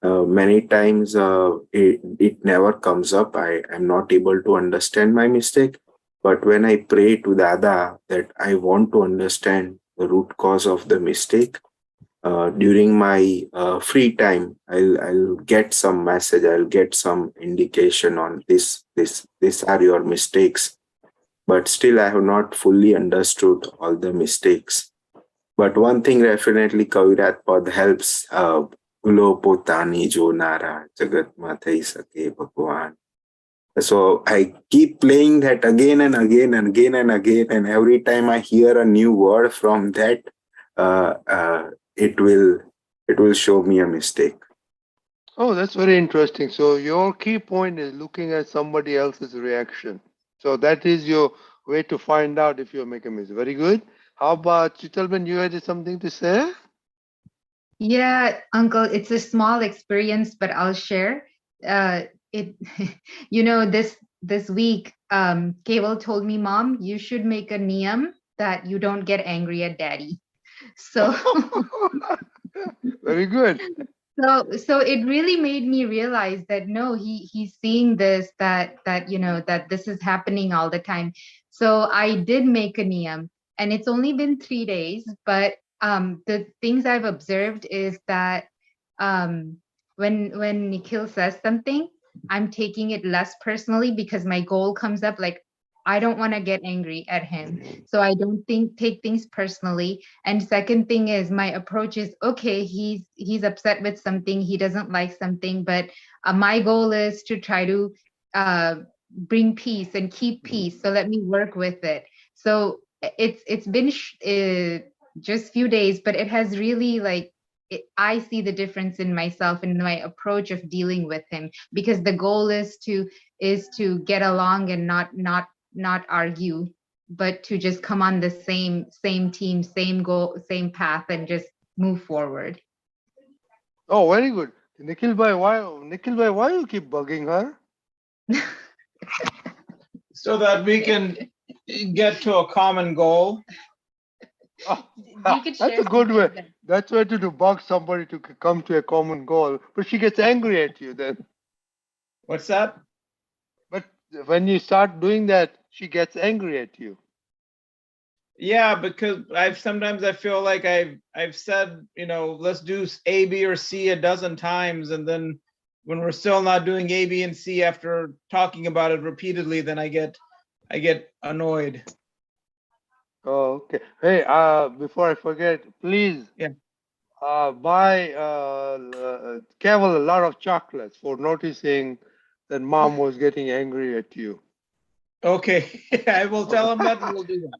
Many times it never comes up. I am not able to understand my mistake. But when I pray to Dada that I want to understand the root cause of the mistake, during my free time, I'll get some message, I'll get some indication on these are your mistakes. But still, I have not fully understood all the mistakes. But one thing definitely Kavirat Pad helps. Ulo potani jo nara jagat ma thai sake Bhagwan. So I keep playing that again and again and again and again, and every time I hear a new word from that, uh, uh, it will show me a mistake. Oh, that's very interesting. So your key point is looking at somebody else's reaction. So that is your way to find out if you're making a mistake. Very good. How about Chitalban? You had something to say? Yeah, Uncle, it's a small experience, but I'll share. It, this week, Cable told me, Mom, you should make a niyam that you don't get angry at Daddy. So, Very good. so it really made me realize that no, he's seeing this, that that this is happening all the time. So I did make a niyam, and it's only been 3 days, but the things I've observed is that when Nikhil says something, I'm taking it less personally because my goal comes up like I don't want to get angry at him. So I don't take things personally. And second thing is my approach is okay, he's upset with something, he doesn't like something, but my goal is to try to bring peace and keep peace. So let me work with it. So it's been just few days, but it has really I see the difference in myself and my approach of dealing with him, because the goal is to get along and not argue, but to just come on the same team, same goal, same path, and just move forward. Oh, very good. Nikhil bhai, why you keep bugging her? So that we can get to a common goal. Oh, that's a good way. That's way to bug somebody to come to a common goal. But she gets angry at you then. What's that? But when you start doing that, she gets angry at you. Yeah, because sometimes I feel like I've said, let's do A, B, or C a dozen times, and then when we're still not doing A, B, and C after talking about it repeatedly, then I get annoyed. Oh, okay. Hey, before I forget, please buy Keval a lot of chocolates for noticing that Mom was getting angry at you. Okay, I will tell him that, and we'll do that.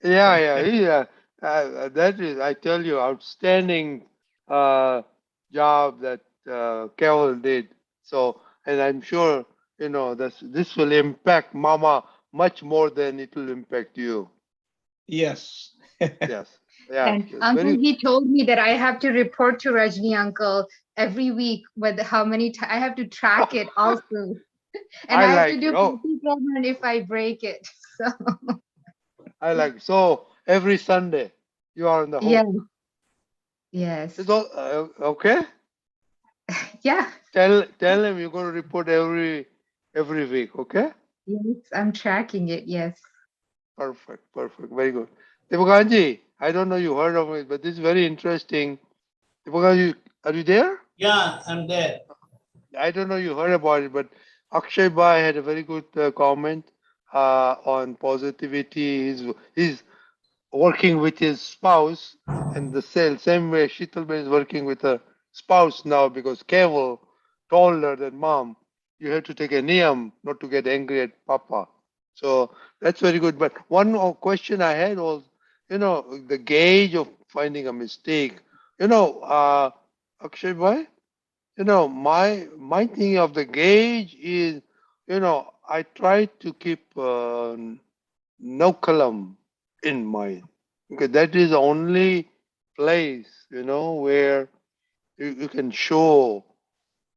Yeah. That is, I tell you, outstanding job that Carol did. So, and I'm sure, this will impact Mama much more than it will impact you. Yes. Yes. Yeah. And Yes. Uncle, he told me that I have to report to Rajni Uncle every week with how many times I have to track it also. And I have to do Pratikraman if I break it. So so every Sunday you are on the yes, hook. yes. It's all, okay. Yeah. Tell him you're going to report every week. Okay. Yes, I'm tracking it. Yes. Perfect. Very good. Devakanji, I don't know you heard of it, but this is very interesting. Devakanji, are you there? Yeah, I'm there. I don't know you heard about it, but Akshay Bhai had a very good comment on positivity. He's working with his spouse, and the same way Sheetalben is working with her spouse now, because Keval told her that, Mom, you have to take a Niyam not to get angry at Papa. So that's very good. But one more question I had was, the gauge of finding a mistake. Akshay Bhai, my thing of the gauge is, I try to keep no kalam in mind, because that is the only place, where you can show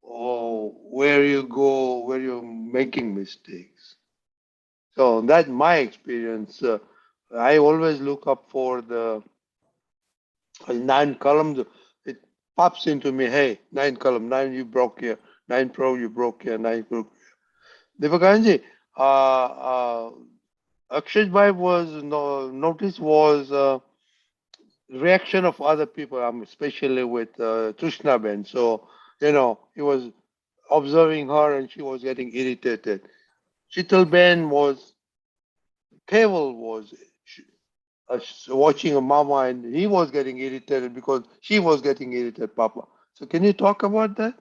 where you go, where you're making mistakes. So that's my experience. I always look up for the 9 columns. It pops into me, hey, 9 column, 9 you broke here, 9 you broke here, 9 broke. Devakanji, Akshay Bhai was notice was reaction of other people, especially with Trishna Ben. So, he was observing her and she was getting irritated. Chital Ben was, Keval was watching a mama and he was getting irritated because she was getting irritated, Papa. So, can you talk about that?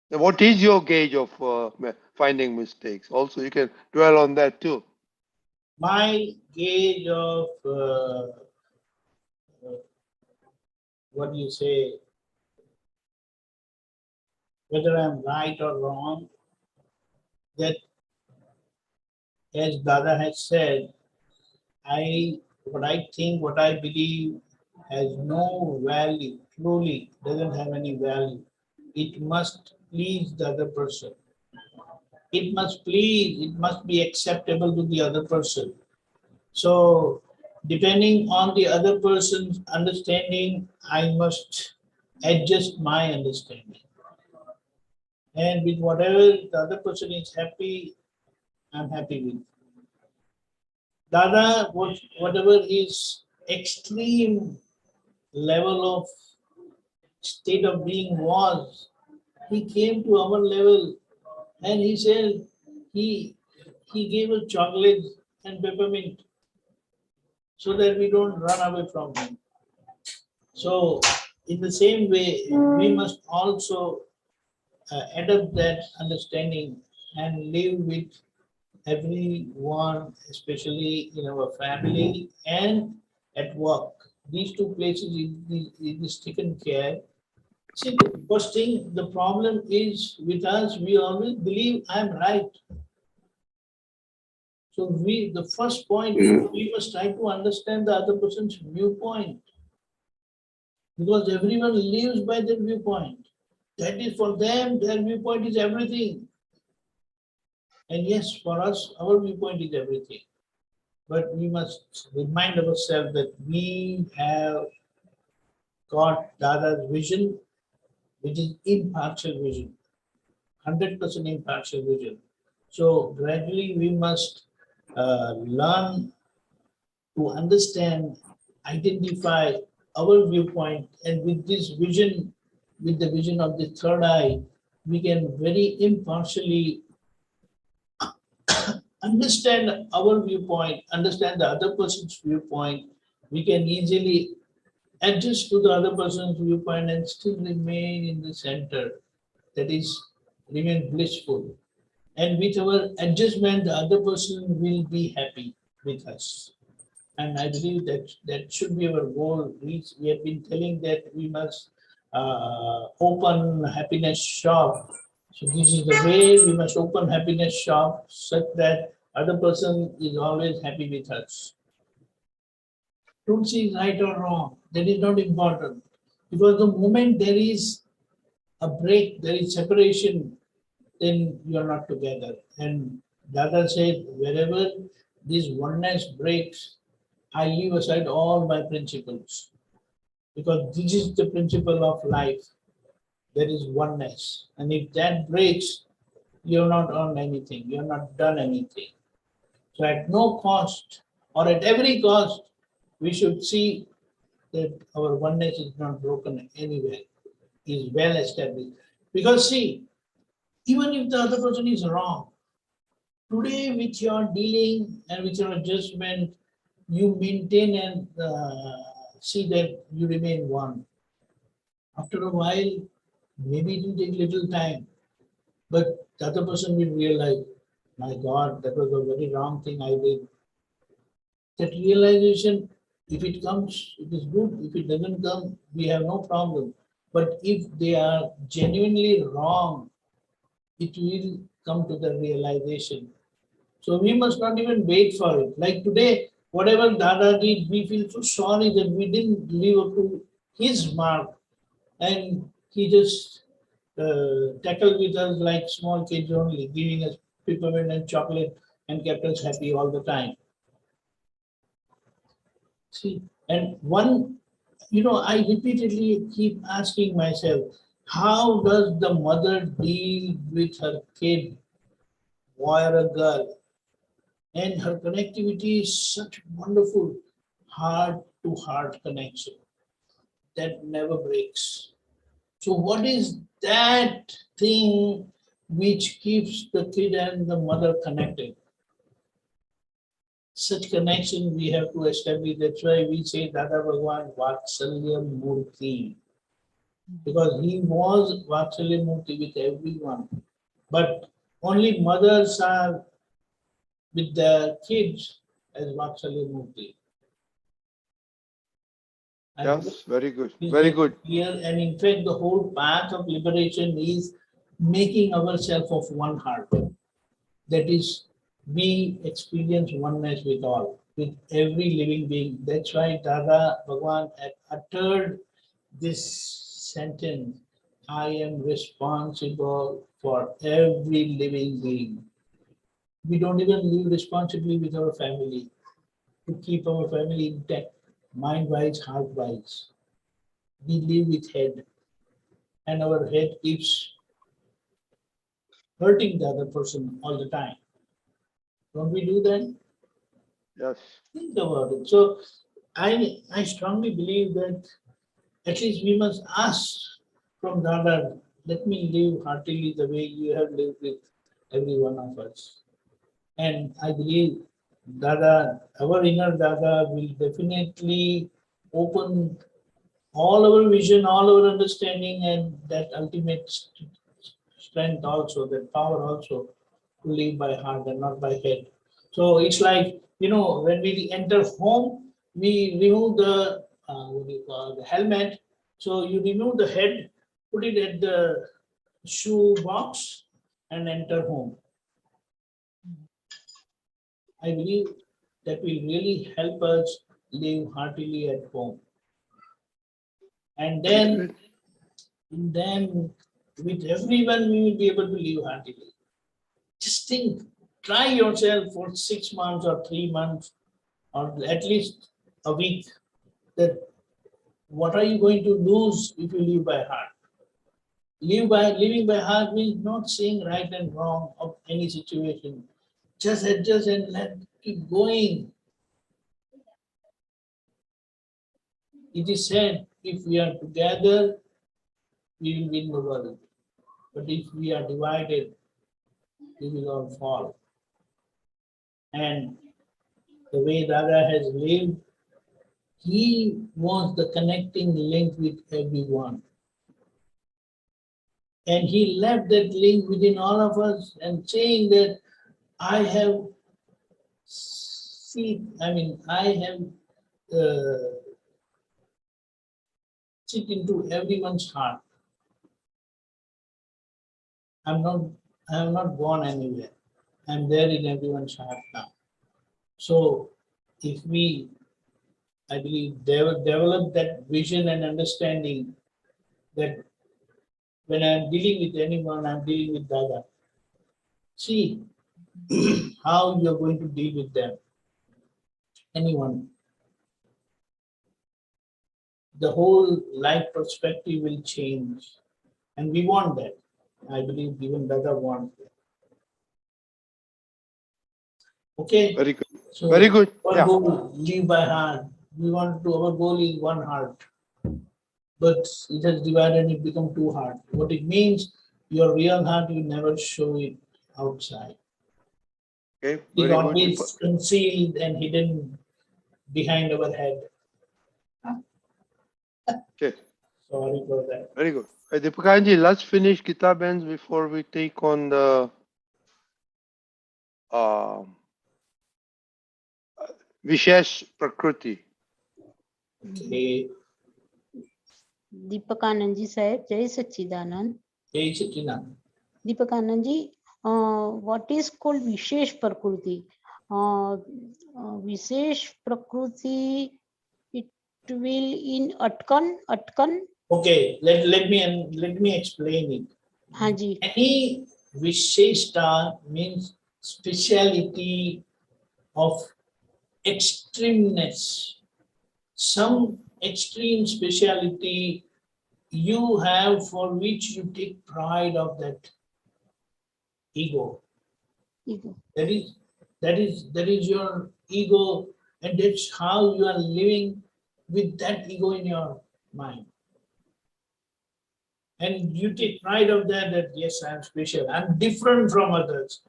What is your gauge of finding mistakes? Also, you can dwell on that too. My gauge of what do you say, whether I'm right or wrong, that as Dada has said, what I think, what I believe has no value, truly doesn't have any value. It must please the other person. It must be acceptable to the other person. So depending on the other person's understanding, I must adjust my understanding. And with whatever the other person is happy, I'm happy with. Dada, whatever his extreme level of state of being was, he came to our level and he said he gave us chocolate and peppermint so that we don't run away from him. So in the same way, we must also adopt that understanding and live with everyone, especially in our family and at work. These two places it is taken care. See, the first thing, the problem is with us, we always believe I'm right. So the first point, we must try to understand the other person's viewpoint, because everyone lives by their viewpoint. That is for them, their viewpoint is everything. And yes, for us, our viewpoint is everything. But we must remind ourselves that we have got Dada's vision, which is impartial vision, 100% impartial vision. So gradually we must learn to understand, identify our viewpoint, and with this vision, with the vision of the third eye, we can very impartially understand our viewpoint, understand the other person's viewpoint. We can easily adjust to the other person's viewpoint and still remain in the center, that is, remain blissful. And with our adjustment, the other person will be happy with us. And I believe that that should be our goal. We have been telling that we must open happiness shop. So this is the way we must open happiness shop such that other person is always happy with us. Don't see right or wrong. That is not important. Because the moment there is a break, there is separation, then you are not together. And Dada said, wherever this oneness breaks, I leave aside all my principles. Because this is the principle of life. There is oneness. And if that breaks, you have not earned anything, you have not done anything. So at no cost or at every cost, we should see that our oneness is not broken anywhere, is well established. Because see, even if the other person is wrong, today with your dealing and with your judgment, you maintain and see that you remain one. After a while, maybe it will take little time, but the other person will realize, my God, that was a very wrong thing I did. That realization, if it comes, it is good. If it doesn't come, we have no problem. But if they are genuinely wrong, it will come to the realization. So we must not even wait for it. Like today, whatever Dada did, we feel so sorry that we didn't live up to his mark. And he just tackled with us like small kids only, giving us peppermint and chocolate and kept us happy all the time. See, and one, I repeatedly keep asking myself, how does the mother deal with her kid, boy or a girl? And her connectivity is such wonderful heart-to-heart connection that never breaks. So what is that thing which keeps the kid and the mother connected? Such connection we have to establish. That's why we say Dada Bhagwan Vatsalya Murti. Because he was Vatsalya Murti with everyone. But only mothers are with their kids as Vatsalya Murti. Yes, very good. Very good. Here, and in fact, the whole path of liberation is making ourselves of one heart. That is, we experience oneness with all, with every living being. That's why Dada Bhagwan had uttered this sentence, I am responsible for every living being. We don't even live responsibly with our family, to keep our family intact, mind-wise, heart-wise. We live with head, and our head keeps hurting the other person all the time. Don't we do that? Yes. Think about it. So I strongly believe that at least we must ask from Dada, let me live heartily the way you have lived with every one of us. And I believe Dada, our inner Dada will definitely open all our vision, all our understanding, and that ultimate strength also, that power also, to live by heart and not by head. So it's like, when we enter home, we remove the, what do you call, the helmet. So you remove the head, put it at the shoe box, and enter home. I believe that will really help us live heartily at home. And then with everyone we will be able to live heartily. Just think, try yourself for 6 months or 3 months or at least a week, that what are you going to lose if you live by heart? Living by heart means not saying right and wrong of any situation. Just adjust and keep going. It is said, if we are together, we will win the world. But if we are divided, we will all fall. And the way Dada has lived, he was the connecting link with everyone. And he left that link within all of us and saying that I have see, I mean, I have sit into everyone's heart. I am not gone anywhere. I'm there in everyone's heart now. So if we, I believe, develop that vision and understanding that when I'm dealing with anyone, I'm dealing with Dada. See how you're going to deal with them. Anyone. The whole life perspective will change. And we want that. I believe even Dada wants that. Okay? Very good. So Very good. our Yeah. goal, live by heart. We want to, our goal is one heart. But it has divided and it become two hearts. What it means, your real heart, you never show it outside. Okay. It is Very always good. concealed and hidden behind our head. Okay. Sorry for that. Very good. Depakanji, let's finish Gita Benz before we take on the Vishesh Prakruti. Okay. Deepakanand जी साहेब, जय सच्चिदानंद. Jai Sachidanand. Deepakanand ji, what is called Vishesh Prakruti? Vishesh Prakruti, it will in Atkan. Okay, let me explain it. हाँ जी. Any Visheshta means speciality of extremeness. Some extreme speciality you have for which you take pride of that ego. Ego. That is your ego, and that's how you are living with that ego in your mind. And you take pride of that yes, I am special, I'm different from others.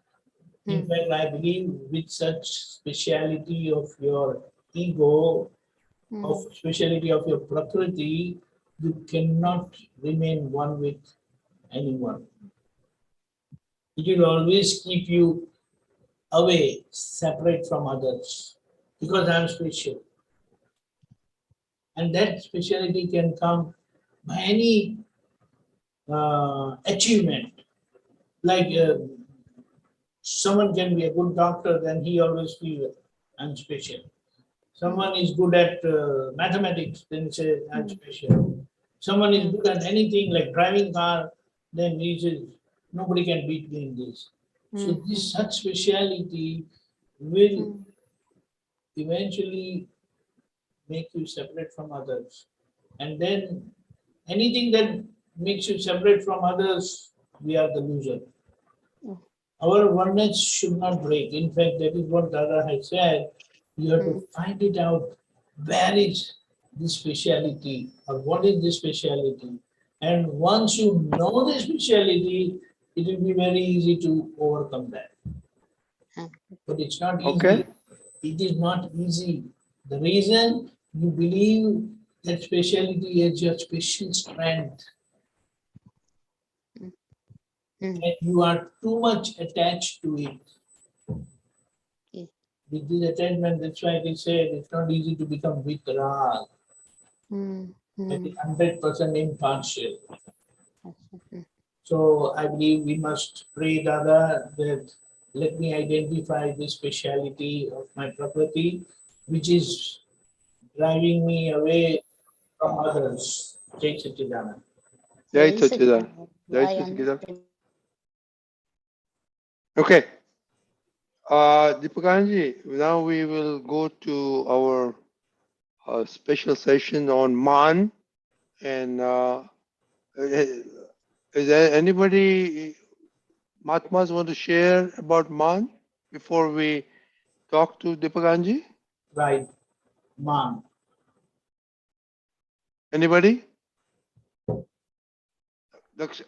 In fact, I believe with such speciality of your ego, of speciality of your prakriti, you cannot remain one with anyone. It will always keep you away, separate from others, because I am special. And that speciality can come by any achievement. Like someone can be a good doctor, then he always feels I'm special. Someone is good at mathematics, then say I'm special. Someone is good at anything like driving car, then he says nobody can beat me in this. So this such speciality will eventually make you separate from others. And then anything that makes you separate from others, we are the loser. Our oneness should not break. In fact, that is what Dada has said. You have to find it out. Where is this speciality, or what is this speciality? And once you know the speciality, it will be very easy to overcome that. But it's not easy. Okay. It is not easy. The reason you believe that speciality is your special strength. And you are too much attached to it. With this attachment, that's why they said it's not easy to become Vitral. It is 100% impartial. So I believe we must pray, Dada, that let me identify the speciality of my property, which is driving me away from others. Jai Sachidanand. Jai Sachidanand. Jai Sachidanand. Okay. Deepakanji, now we will go to our special session on Maan. And is there anybody, Mahatmas, want to share about Maan before we talk to Deepakanji? Right. Maan. Anybody?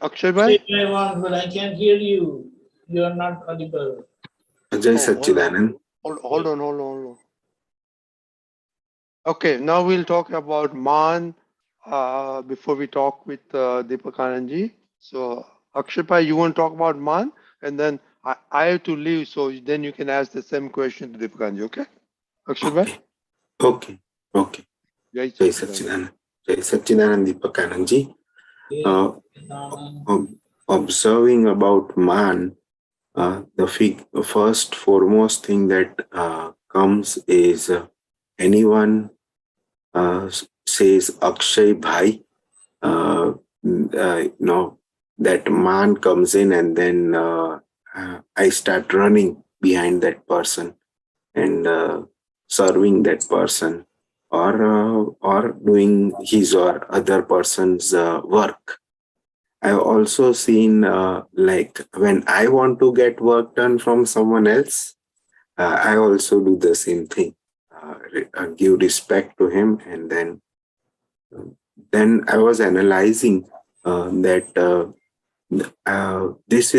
Akshay Bhai? But I can't hear you. You are not audible. Jai Sachidanand. Hold on. Okay, now we'll talk about Maan before we talk with Deepakanandji. So, Akshay Bhai, you want to talk about Maan? And then I have to leave, so then you can ask the same question to Deepakanandji, okay? Akshay bhai? Okay. Okay. Jai Jai Sachidanand. Sachidanand. Jai Sachidanand Depakanandji. Observing about man, the first foremost thing that comes is anyone says Akshay Bhai, that man comes in, and then I start running behind that person and serving that person, or doing his or other person's work. I've also seen like when I want to get work done from someone else, I also do the same thing. Give respect to him, and then I was analyzing that this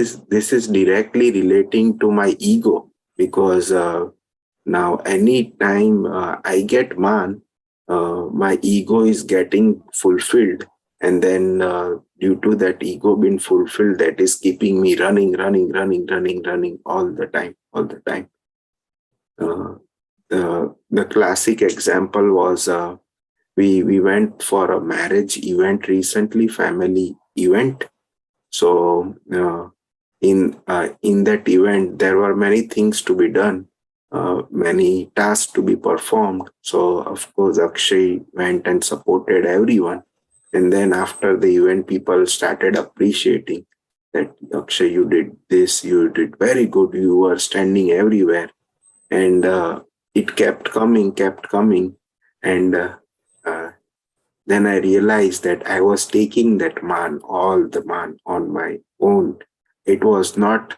is directly relating to my ego, because now anytime I get man, my ego is getting fulfilled, and then due to that ego being fulfilled, that is keeping me running all the time. Uh, the classic example was we went for a marriage event recently, family event. So in that event, there were many things to be done, many tasks to be performed. So of course, Akshay went and supported everyone. And then after the event, people started appreciating that Akshay, you did this, you did very good, you were standing everywhere. And it kept coming. And uh, then I realized that I was taking that man, all the man, on my own. It was not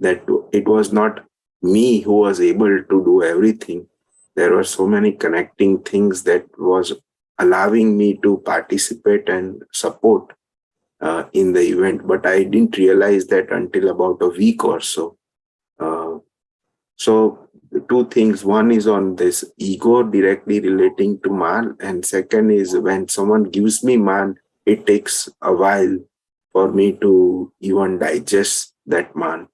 it was not me who was able to do everything. There were so many connecting things that was allowing me to participate and support in the event, but I didn't realize that until about a week or so. So two things. One is on this ego directly relating to man, and second is when someone gives me man, it takes a while for me to even digest that man.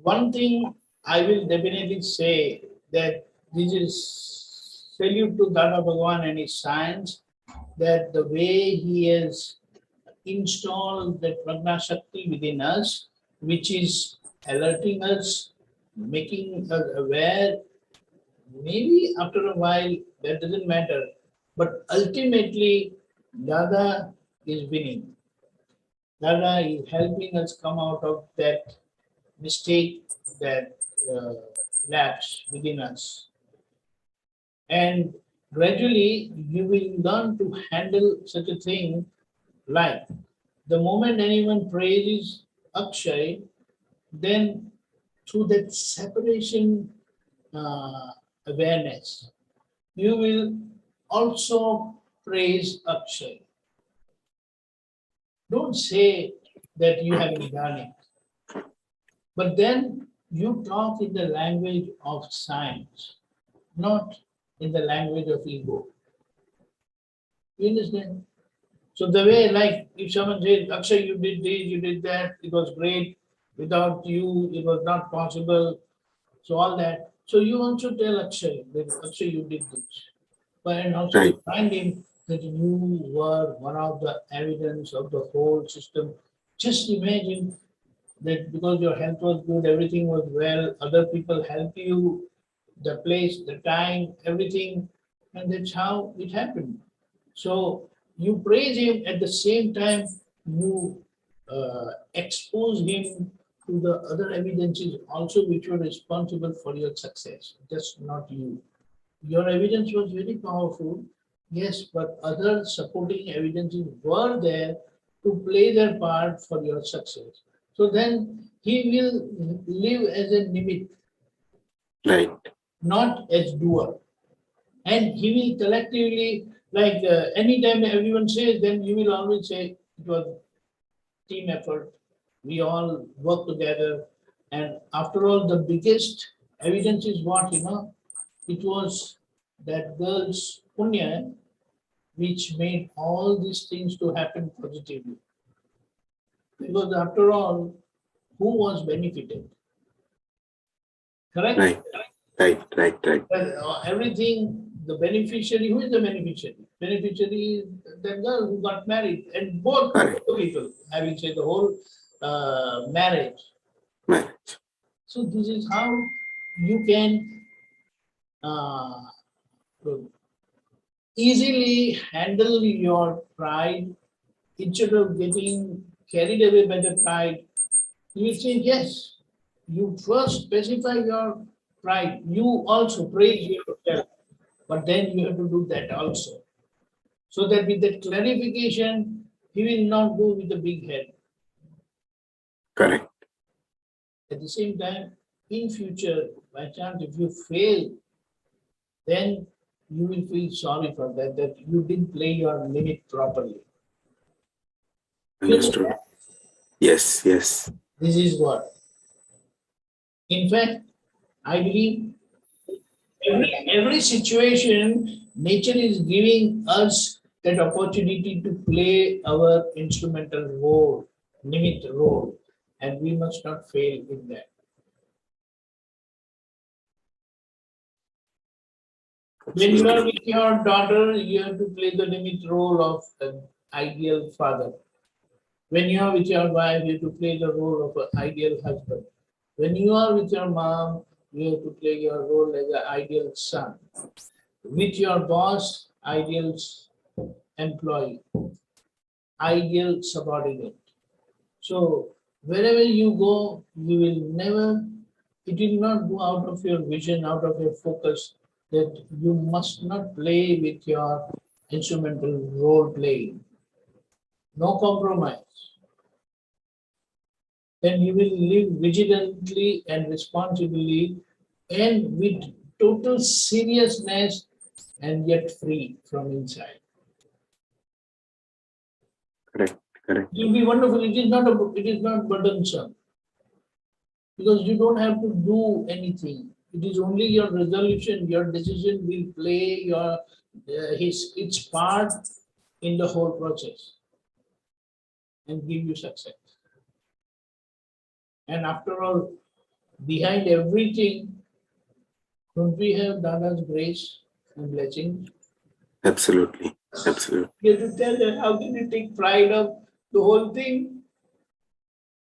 One thing I will definitely say, that this is salute to Dada Bhagwan and his science, that the way he has installed that Prajna Shakti within us, which is alerting us, making us aware. Maybe after a while, that doesn't matter. But ultimately, Dada is winning. Dada is helping us come out of that mistake, that lapse within us. And gradually, you will learn to handle such a thing, like the moment anyone praises Akshay, then through that separation awareness, you will also praise Akshay. Don't say that you haven't done it, but then you talk in the language of science, not in the language of ego. You understand? So the way, like, if someone says, Akshay, you did this, you did that, it was great. Without you, it was not possible. So all that. So you also tell Akshay that Akshay, you did this. And also Right. remind him that you were one of the evidence of the whole system. Just imagine that because your health was good, everything was well, other people help you, the place, the time, everything, and that's how it happened. So you praise him, at the same time you expose him to the other evidences also, which were responsible for your success, just not you. Your evidence was very powerful, yes, but other supporting evidences were there to play their part for your success. So then he will live as a nimit, Right. not as doer. And he will collectively, like anytime everyone says, then you will always say it was team effort. We all work together. And after all, the biggest evidence is what, it was that girl's punya which made all these things to happen positively. Because after all, who was benefited? Correct? Right. Right. But everything, the beneficiary, who is the beneficiary? Beneficiary is that girl who got married, and both people, having said the whole marriage. So this is how you can easily handle your pride. Instead of getting carried away by the pride, you will say, yes, you first specify your pride. You also praise yourself, but then you have to do that also. So that with that clarification, he will not go with the big head. Correct. At the same time, in future, by chance, if you fail, then you will feel sorry for that, that you didn't play your limit properly. Understood. Yes. This is what. In fact, I believe every situation, nature is giving us that opportunity to play our instrumental role, limit role, and we must not fail in that. When you are with your daughter, you have to play the limit role of an ideal father. When you are with your wife, you have to play the role of an ideal husband. When you are with your mom, you have to play your role as an ideal son. With your boss, ideal employee, ideal subordinate. So wherever you go, you will never, it will not go out of your vision, out of your focus, that you must not play with your instrumental role playing. No compromise. Then you will live vigilantly and responsibly and with total seriousness and yet free from inside. Correct. It will be wonderful. It is not burdensome. Because you don't have to do anything. It is only your resolution, your decision will play your its part in the whole process and give you success. And after all, behind everything, don't we have Dada's grace and blessing? Absolutely. You have to tell that how can you take pride of the whole thing?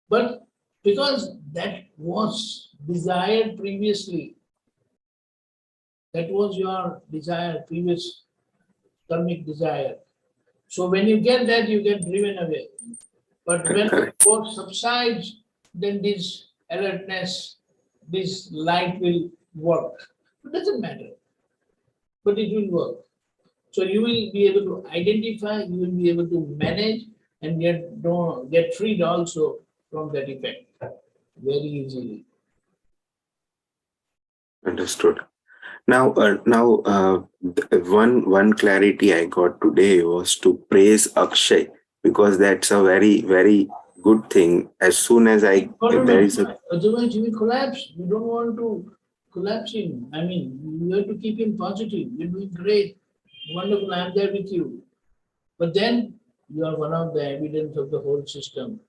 But because that was desired previously, that was your desire, previous karmic desire. So when you get that, you get driven away. But when the force subsides, then this alertness, this light will work. It doesn't matter, but it will work. So you will be able to identify, you will be able to manage, and get freed also from that effect very easily. Understood. Now, one clarity I got today was to praise Akshay, because that's a very, very good thing. As soon as Otherwise you will collapse. You don't want to collapse him. I mean, you have to keep him positive. You're doing great, wonderful. I'm there with you. But then you are one of the evidence of the whole system,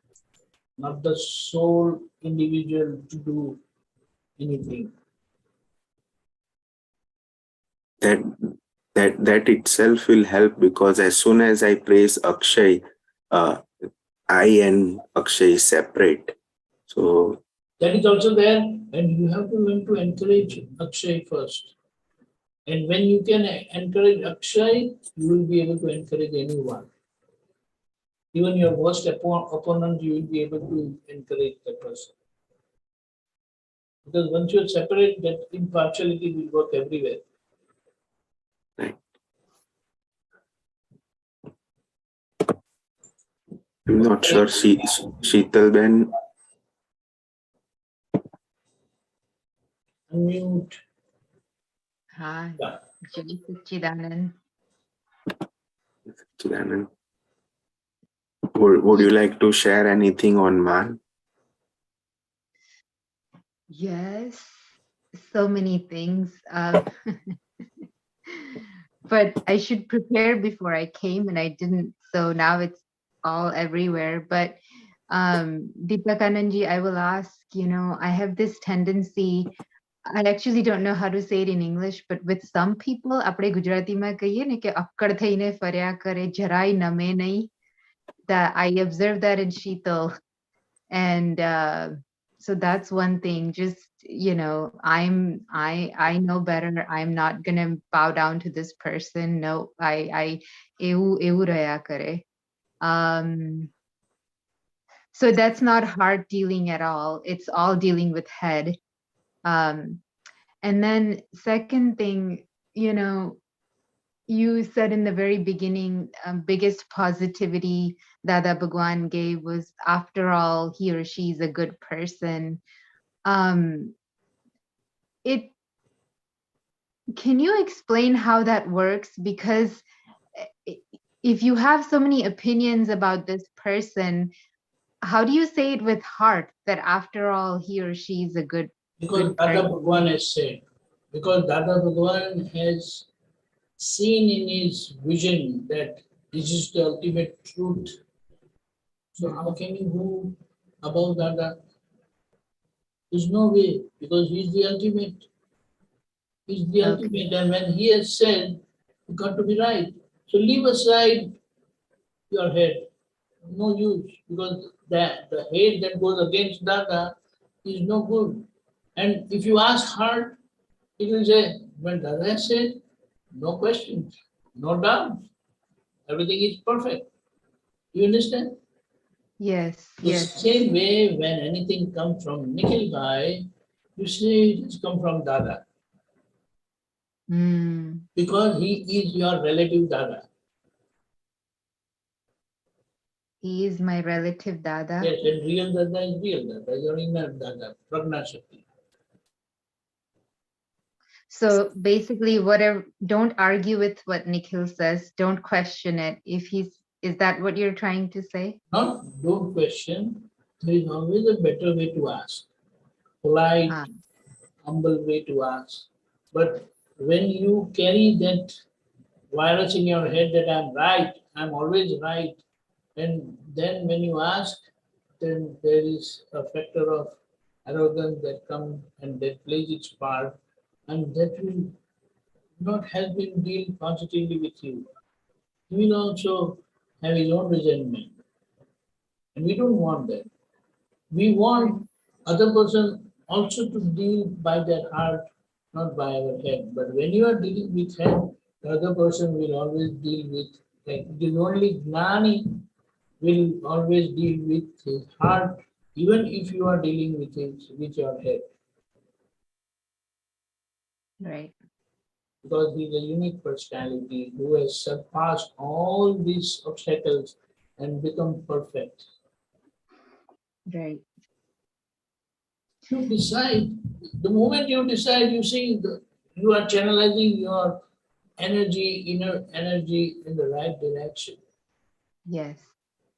not the sole individual to do anything. That itself will help, because as soon as I praise Akshay, I and Akshay is separate. So that is also there, and you have to learn to encourage Akshay first. And when you can encourage Akshay, you will be able to encourage anyone. Even your worst opponent, you will be able to encourage that person. Because once you are separate, that impartiality will work everywhere. Right. I'm not sure, Sheetal Ben. Unmute. Hi, Jai Sachidanand. Would you like to share anything on Maan? Yes, so many things. But I should prepare before I came and I didn't. So now it's all everywhere. But Depakanandji, I will ask, I have this tendency I actually don't know how to say it in English, but with some people, આપણે ગુજરાતીમાં કહીએ ને કે અક્કડ થઈને ફર્યા કરે, જરાય નમે નહીં. That I observed that in Sheetal. And so that's one thing. Just, you know, I know better. I'm not gonna bow down to this person. No, એવું રહ્યા કરે. So that's not hard dealing at all. It's all dealing with head. And then second thing, you know, you said in the very beginning, biggest positivity Dada Bhagwan gave was, after all, he or she is a good person. Can you explain how that works? Because if you have so many opinions about this person, how do you say it with heart that after all, he or she is a good Because good Dada person? Bhagwan has said, because Dada Bhagwan has seen in his vision that this is the ultimate truth. So how can you go above Dada? There's no way, because he's the ultimate. He's the ultimate, and when he has said, you got to be right. So leave aside your head. No use, because the hate that goes against Dada is no good. And if you ask heart, it will say, when Dada has said, no questions, no doubt, everything is perfect. You understand? Yes, The yes. same way, when anything comes from Nikhil Bhai, you say it has come from Dada. Because he is your relative Dada. He is my relative Dada. Yes, and real Dada is real Dada, your inner Dada, Prajna Shakti. So basically, whatever, don't argue with what Nikhil says. Don't question it. Is that what you're trying to say? Not don't question. There is always a better way to ask. Polite, humble way to ask. But when you carry that virus in your head that I'm right, I'm always right, and then when you ask, then there is a factor of arrogance that comes and that plays its part, and that will not help him deal positively with you. He will also have his own resentment. And we don't want that. We want other person also to deal by their heart, not by our head. But when you are dealing with head, the other person will always deal with, like the only Gnani will always deal with his heart, even if you are dealing with your head. Right. Because he is a unique personality who has surpassed all these obstacles and become perfect. Right. You decide. The moment you decide, you see, you are channelizing your energy, inner energy, in the right direction. Yes.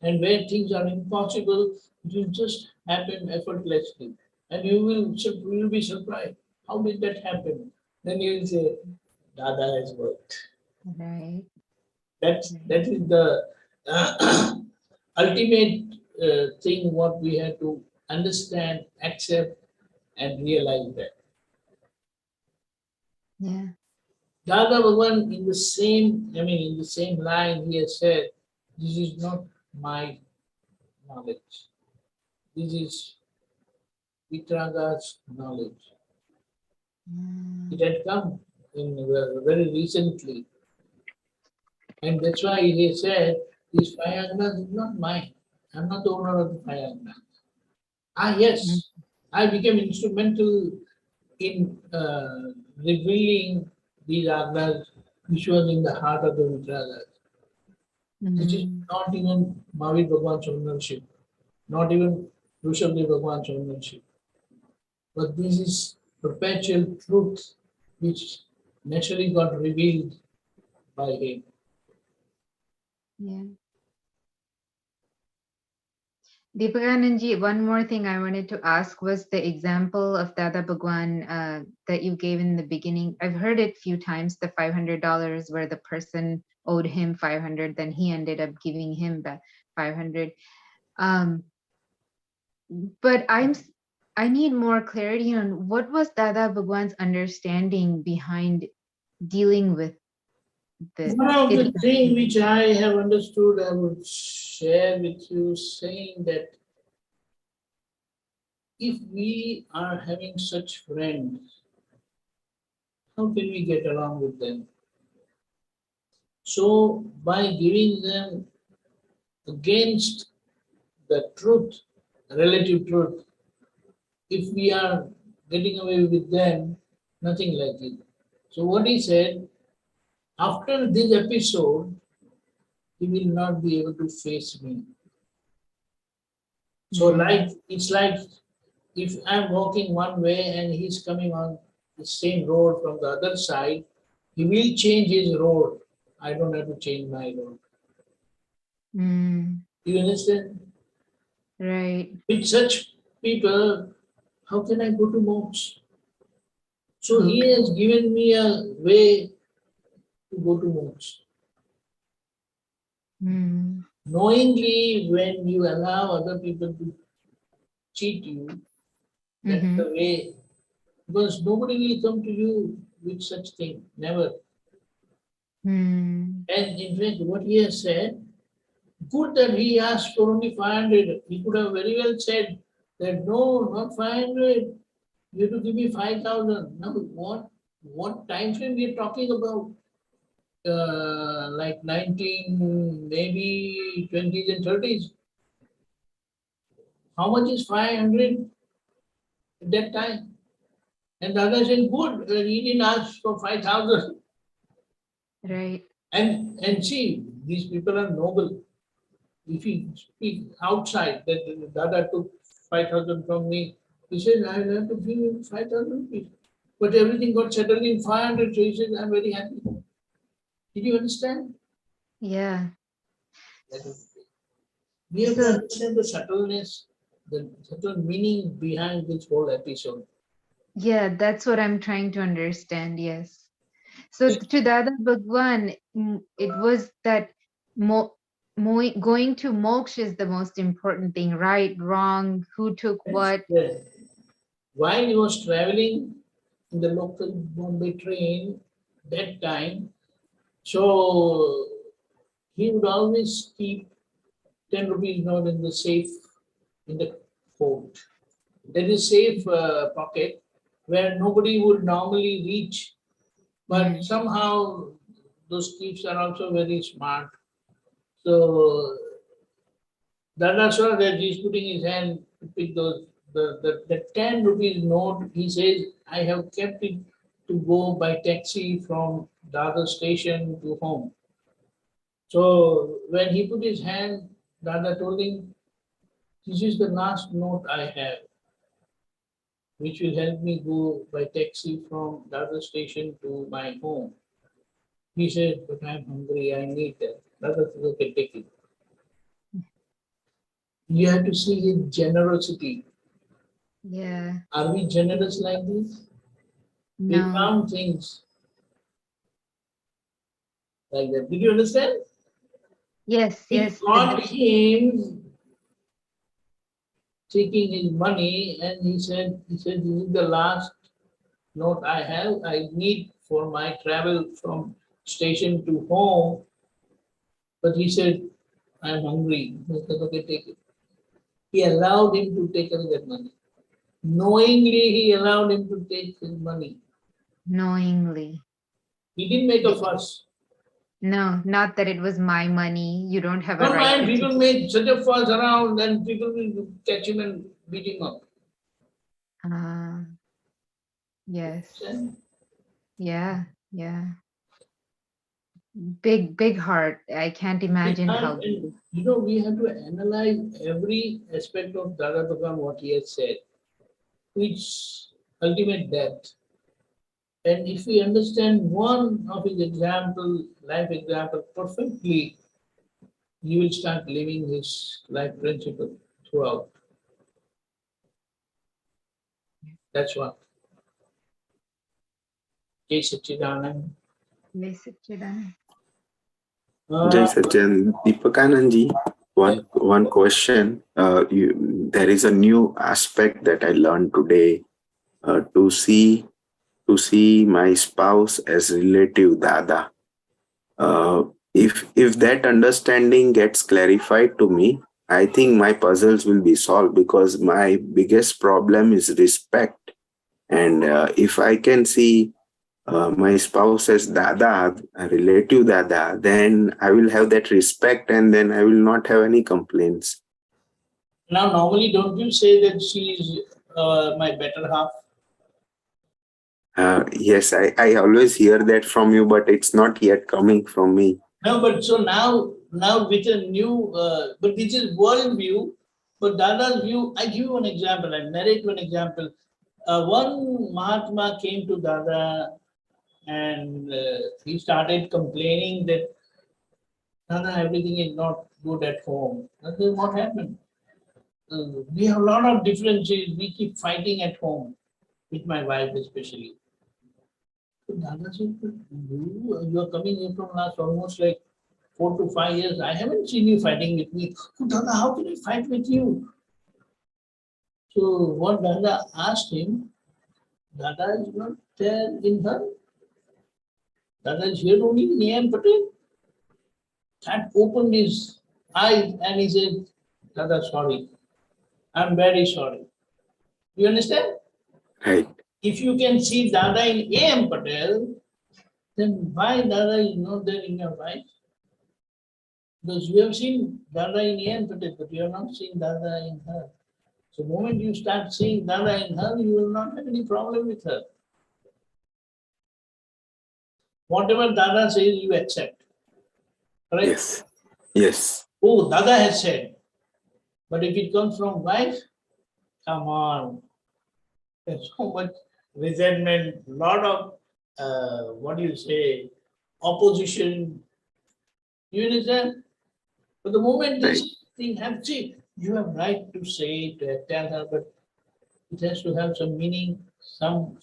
And where things are impossible, it will just happen effortlessly. And you will be surprised. How did that happen? Then you will say, Dada has worked. Right. That is the ultimate thing what we have to understand, accept, and realize that. Yeah. Dada Bhagwan, in the same line, he has said, this is not my knowledge. This is Vitraga's knowledge. It had come in very recently. And that's why he said, these 5 agnas is not mine. I'm not the owner of the 5 agnas. Yes, I became instrumental in revealing these agnas which was in the heart of the Vitragas. This is not even Mahavir Bhagwan's ownership, not even Rishabdev Bhagwan's ownership. But this is perpetual truth which naturally got revealed by him. Yeah. Depakanandji, one more thing I wanted to ask was the example of Dada Bhagwan that you gave in the beginning. I've heard it a few times, the $500 where the person owed him 500, then he ended up giving him back 500. But I need more clarity on what was Dada Bhagwan's understanding behind dealing with the One of the idiots. things which I have understood, I would share with you, saying that if we are having such friends, how can we get along with them? So by giving them against the truth, relative truth, if we are getting away with them, nothing like it. So what he said, after this episode, he will not be able to face me. So like it's like if I'm walking one way and he's coming on the same road from the other side, he will change his road. I don't have to change my road. You understand? Right. With such people, how can I go to moksha? So he has given me a way to go to moksha. Knowingly, when you allow other people to cheat you, that's the way. Because nobody will come to you with such thing, never. And in fact, what he has said, good that he asked for only 500. He could have very well said that no, not 500. You have to give me 5,000. Now, what time frame we are talking about? Like 19, maybe 20s and 30s. How much is 500 at that time? And the other said, good, he didn't ask for 5,000. Right. And see, these people are noble. If he speak outside that Dada took 5,000 from me, he said, I will have to give him 5,000 rupees. But everything got settled in 500, so he said, I'm very happy. Did you understand? Yeah. We have to understand the subtleness, the subtle meaning behind this whole episode. Yeah, that's what I'm trying to understand. Yes. So to Dada Bhagwan, it was that going to moksha is the most important thing, right, wrong, who took what. Yes. While he was traveling in the local Bombay train that time, so he would always keep 10 rupees note in the safe in the coat. There is safe pocket where nobody would normally reach, but somehow those thieves are also very smart. So Dada saw that he's putting his hand to pick the 10 rupees note. He says, I have kept it to go by taxi from Dada station to home. So when he put his hand, Dada told him, this is the last note I have, which will help me go by taxi from Dada station to my home. He said, but I'm hungry, I need that. Dada said, okay, take it. You have to see his generosity. Yeah. Are we generous like this? No. We found things like that. Did you understand? Yes, yes. He caught him taking his money and he said, this is the last note I have. I need for my travel from station to home. But he said, I'm hungry. He said, okay, take it. He allowed him to take away that money. Knowingly, he allowed him to take his money. Knowingly. He didn't make a fuss. No, not that it was my money. You don't have a Don't right mind, to people take. make such a fuss around and people will catch him and beat him up. Yes. Yeah, yeah. Big heart. I can't imagine how. You know, we have to analyze every aspect of Dada Bhagwan, what he has said, which ultimate depth. And if we understand one of his example, life example perfectly, you will start living his life principle throughout. That's what. Jai Satchidanand. Jai Satchidanand. Jai Satchidanand. Depakanandji. one question. There is a new aspect that I learned today, to see my spouse as relative Dada. If that understanding gets clarified to me, I think my puzzles will be solved, because my biggest problem is respect. And if I can see my spouse as Dada, a relative Dada, then I will have that respect, and then I will not have any complaints. Now, normally, don't you say that she is my better half? Yes, I always hear that from you, but it's not yet coming from me. No, but so now with a new, but this is world view, but Dada's view, I give you an example, I narrate one example. One Mahatma came to Dada and he started complaining that Dada, everything is not good at home. That is what happened. We have a lot of differences, we keep fighting at home, with my wife especially. So Dada said, you are coming here from last almost like 4 to 5 years. I haven't seen you fighting with me. So Dada, how can I fight with you? So what Dada asked him, Dada is not there in her. Dada is here only in Niyam Patel. That opened his eyes and he said, Dada, sorry. I'm very sorry. You understand? Right. If you can see Dada in A.M. Patel, then why Dada is not there in your wife? Because you have seen Dada in A.M. Patel, but you have not seen Dada in her. So the moment you start seeing Dada in her, you will not have any problem with her. Whatever Dada says, you accept. Correct? Yes. Yes. Oh, Dada has said. But if it comes from wife, come on. There's so much resentment, lot of, what do you say, opposition. You understand? But the moment this thing happens, see, you have right to say, to tell her, but it has to have some meaning, some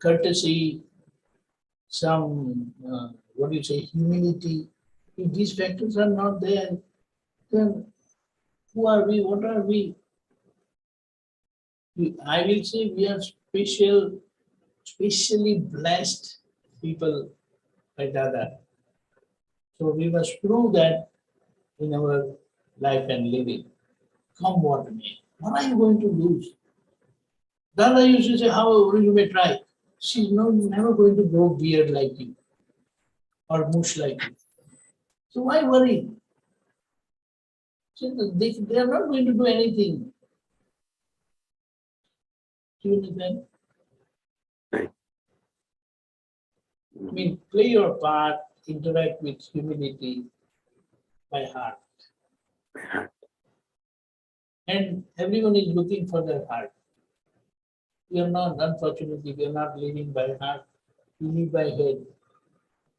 courtesy, some, what do you say, humility. If these factors are not there, then who are we? What are we? I will say we are specially blessed people by Dada. So we must prove that in our life and living. Come what may. What are you going to lose? Dada used to say, however you may try. She's never going to grow beard like you or mush like you. So why worry? So they are not going to do anything. Do you understand? Right. I mean, play your part, interact with humility by heart. By heart. And everyone is looking for their heart. We are not, unfortunately, we are not living by heart, we live by head.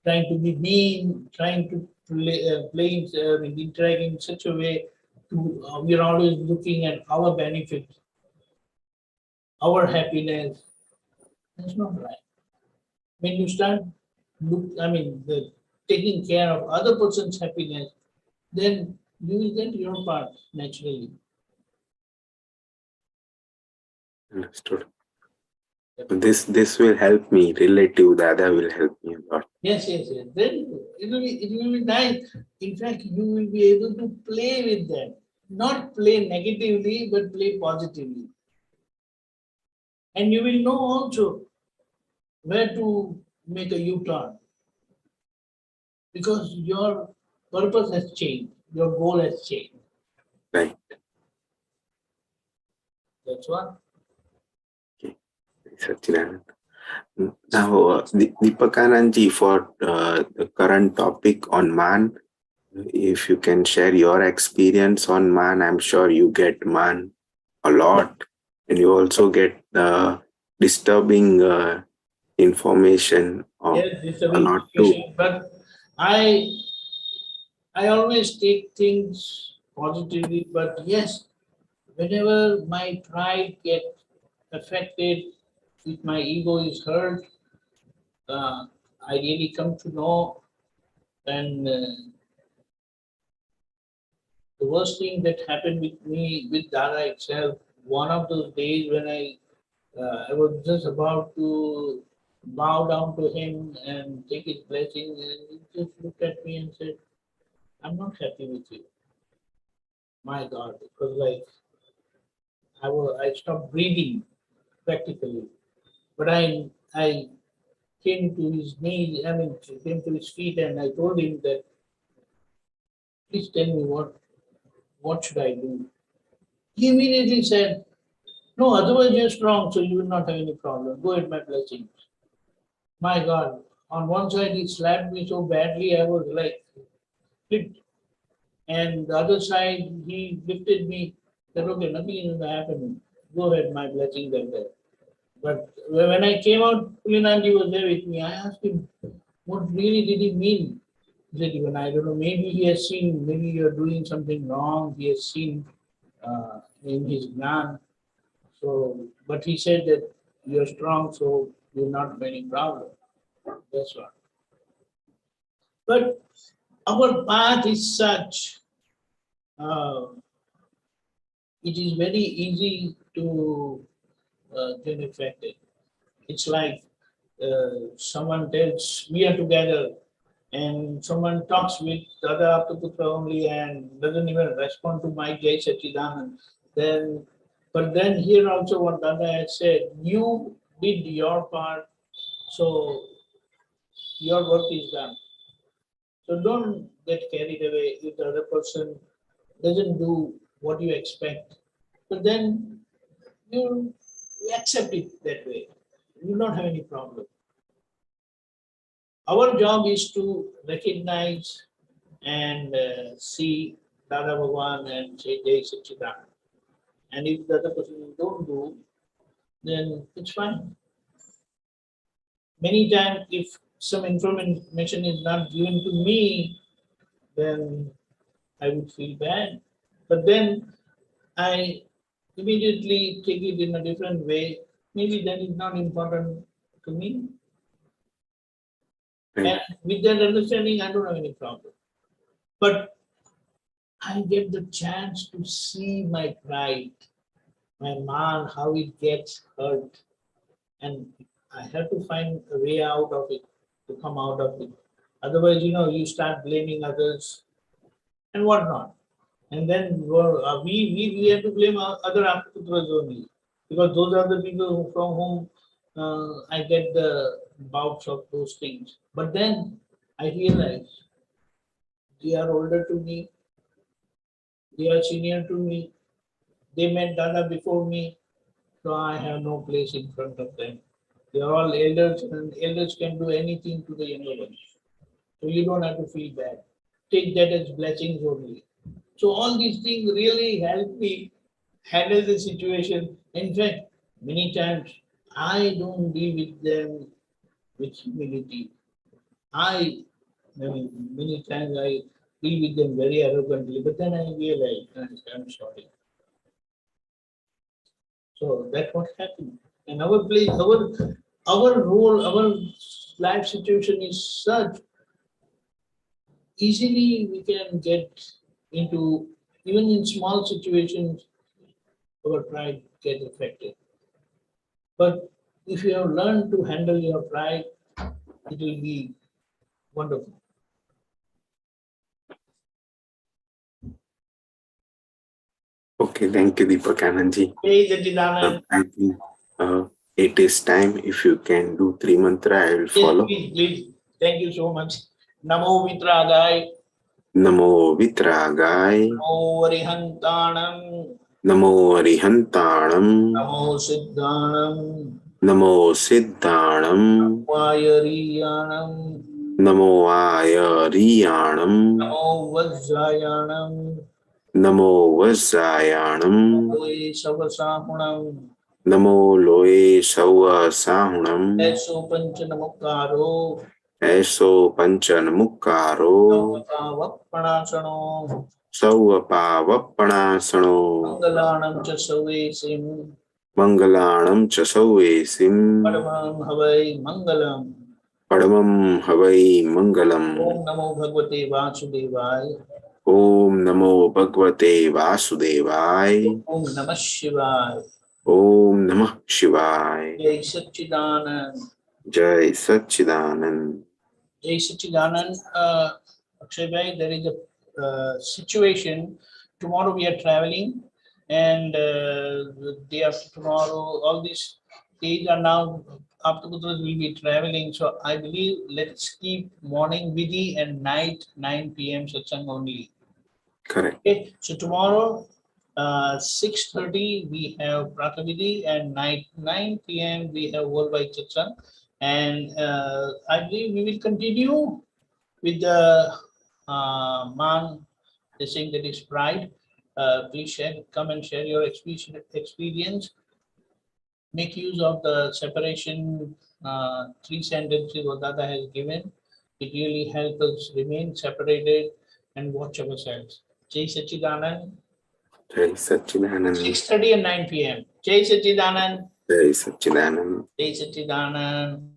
Trying to be mean, trying to interact in such a way we are always looking at our benefit, our happiness. That's not right. When you start taking care of other person's happiness, then you will get your part naturally. Understood. This will help me. Relative Dada will help me a lot. Yes. Then it will be nice. In fact, you will be able to play with them. Not play negatively, but play positively. And you will know also where to make a U-turn. Because your purpose has changed, your goal has changed. Right. That's what. Okay. Satchidanand. Now, Depakanandji, for the current topic on Maan, if you can share your experience on Maan, I'm sure you get Maan a lot, and you also get disturbing information Yes, it's a a lot too. but I always take things positively, but yes, whenever my pride gets affected, if my ego is hurt, I really come to know and The worst thing that happened with me, with Dada itself, one of those days when I was just about to bow down to him and take his blessing, and he just looked at me and said, "I'm not happy with you." My God, it was like I stopped breathing practically. But I came to his knees, came to his feet, and I told him that, "Please tell me what should I do?" He immediately said, "No, otherwise you're strong, so you will not have any problem. Go ahead, my blessings." My God, on one side he slapped me so badly I was like hit, and the other side he lifted me. Said, "Okay, nothing is going to happen. Go ahead, my blessings are there." But when I came out, Pulinanji was there with me. I asked him, "What really did he mean?" He said, "Even I don't know. Maybe he has seen. Maybe you're doing something wrong. He has seen in his Gnan. So, but he said that you're strong, so you're not have any problem." That's what. But our path is such, it is very easy to get affected. It's like someone tells, "We are together," and someone talks with Dada Aptaputra only and doesn't even respond to my Jai Sachidanand. But then here also what Dada has said, you did your part, so your work is done. So don't get carried away if the other person doesn't do what you expect. But then you accept it that way. You don't have any problem. Our job is to recognize and see Dada Bhagwan and say Jai Sachidanand. And if the other person don't do, then it's fine. Many times, if some information is not given to me, then I would feel bad. But then I immediately take it in a different way. Maybe that is not important to me. And with that understanding, I don't have any problem. But I get the chance to see my pride, my Maan, how it gets hurt. And I have to find a way out of it, to come out of it. Otherwise, you start blaming others and whatnot. And then we have to blame other Aptaputras only, because those are the people from whom I get the bouts of those things. But then I realize they are older to me, they are senior to me, they met Dada before me, so I have no place in front of them. They are all elders, and elders can do anything to the younger ones. So you don't have to feel bad. Take that as blessings only. So all these things really help me handle the situation. In fact, many times I don't deal with them with humility. Many times I deal with them very arrogantly, but then I realize I'm sorry. So that's what happened. And our place, our role, our life situation is such, easily we can get into, even in small situations, our pride gets affected. But if you have learned to handle your pride, it will be wonderful. Okay, thank you, Depakanandji. Hey, Sachidanand. I think it is time. If you can do 3 mantra, I will follow. Yes, please. Thank you so much. Namo Vitragai. Namo Vitragai. Namo Arihantanam. Namo Arihantanam. Namo Siddhanam. Namo Siddhanam. Namo Ayariyanam. Namo Ayariyanam. Namo Vajrayanam. Namo Vajrayanam. Loe Savasahunam. Namo Loe Savasahunam. Eso Panchanamukaro. Eso Panchanamukaro. Savapavappanasano. Sauvapavappanasano. Mangalanam cha Savesim. Mangalanam cha Sauvesim. Padamam Havai Mangalam. Padamam Havai Mangalam. Om Namo Bhagavate Vasudevaya. Om Namo Bhagavate Vasudevaya. Om Namah Shivaya. Om Namah Shivaya. Jai Satchidanand. Jai Satchidanand. Jai Satchidanand. Akshay bhai, there is a situation. Tomorrow we are traveling, and the day after tomorrow, all these days are now, Aptaputras will be traveling. So I believe let's keep morning Vidhi and night 9 p.m. Satsang only. Correct. Okay, so tomorrow 6:30 we have Pratavidhi, and night 9 p.m. we have worldwide Satsang, and I believe we will continue with the Maan, the saying that is pride. Please come and share your experience. Make use of the separation 3 sentences what Dada has given. It really helps us remain separated and watch ourselves. Jai Satchidanand. Jai Satchidanand. 6:30 and 9 p.m. Jai Satchidanand. Jai Satchidanand. Jai Satchidanand.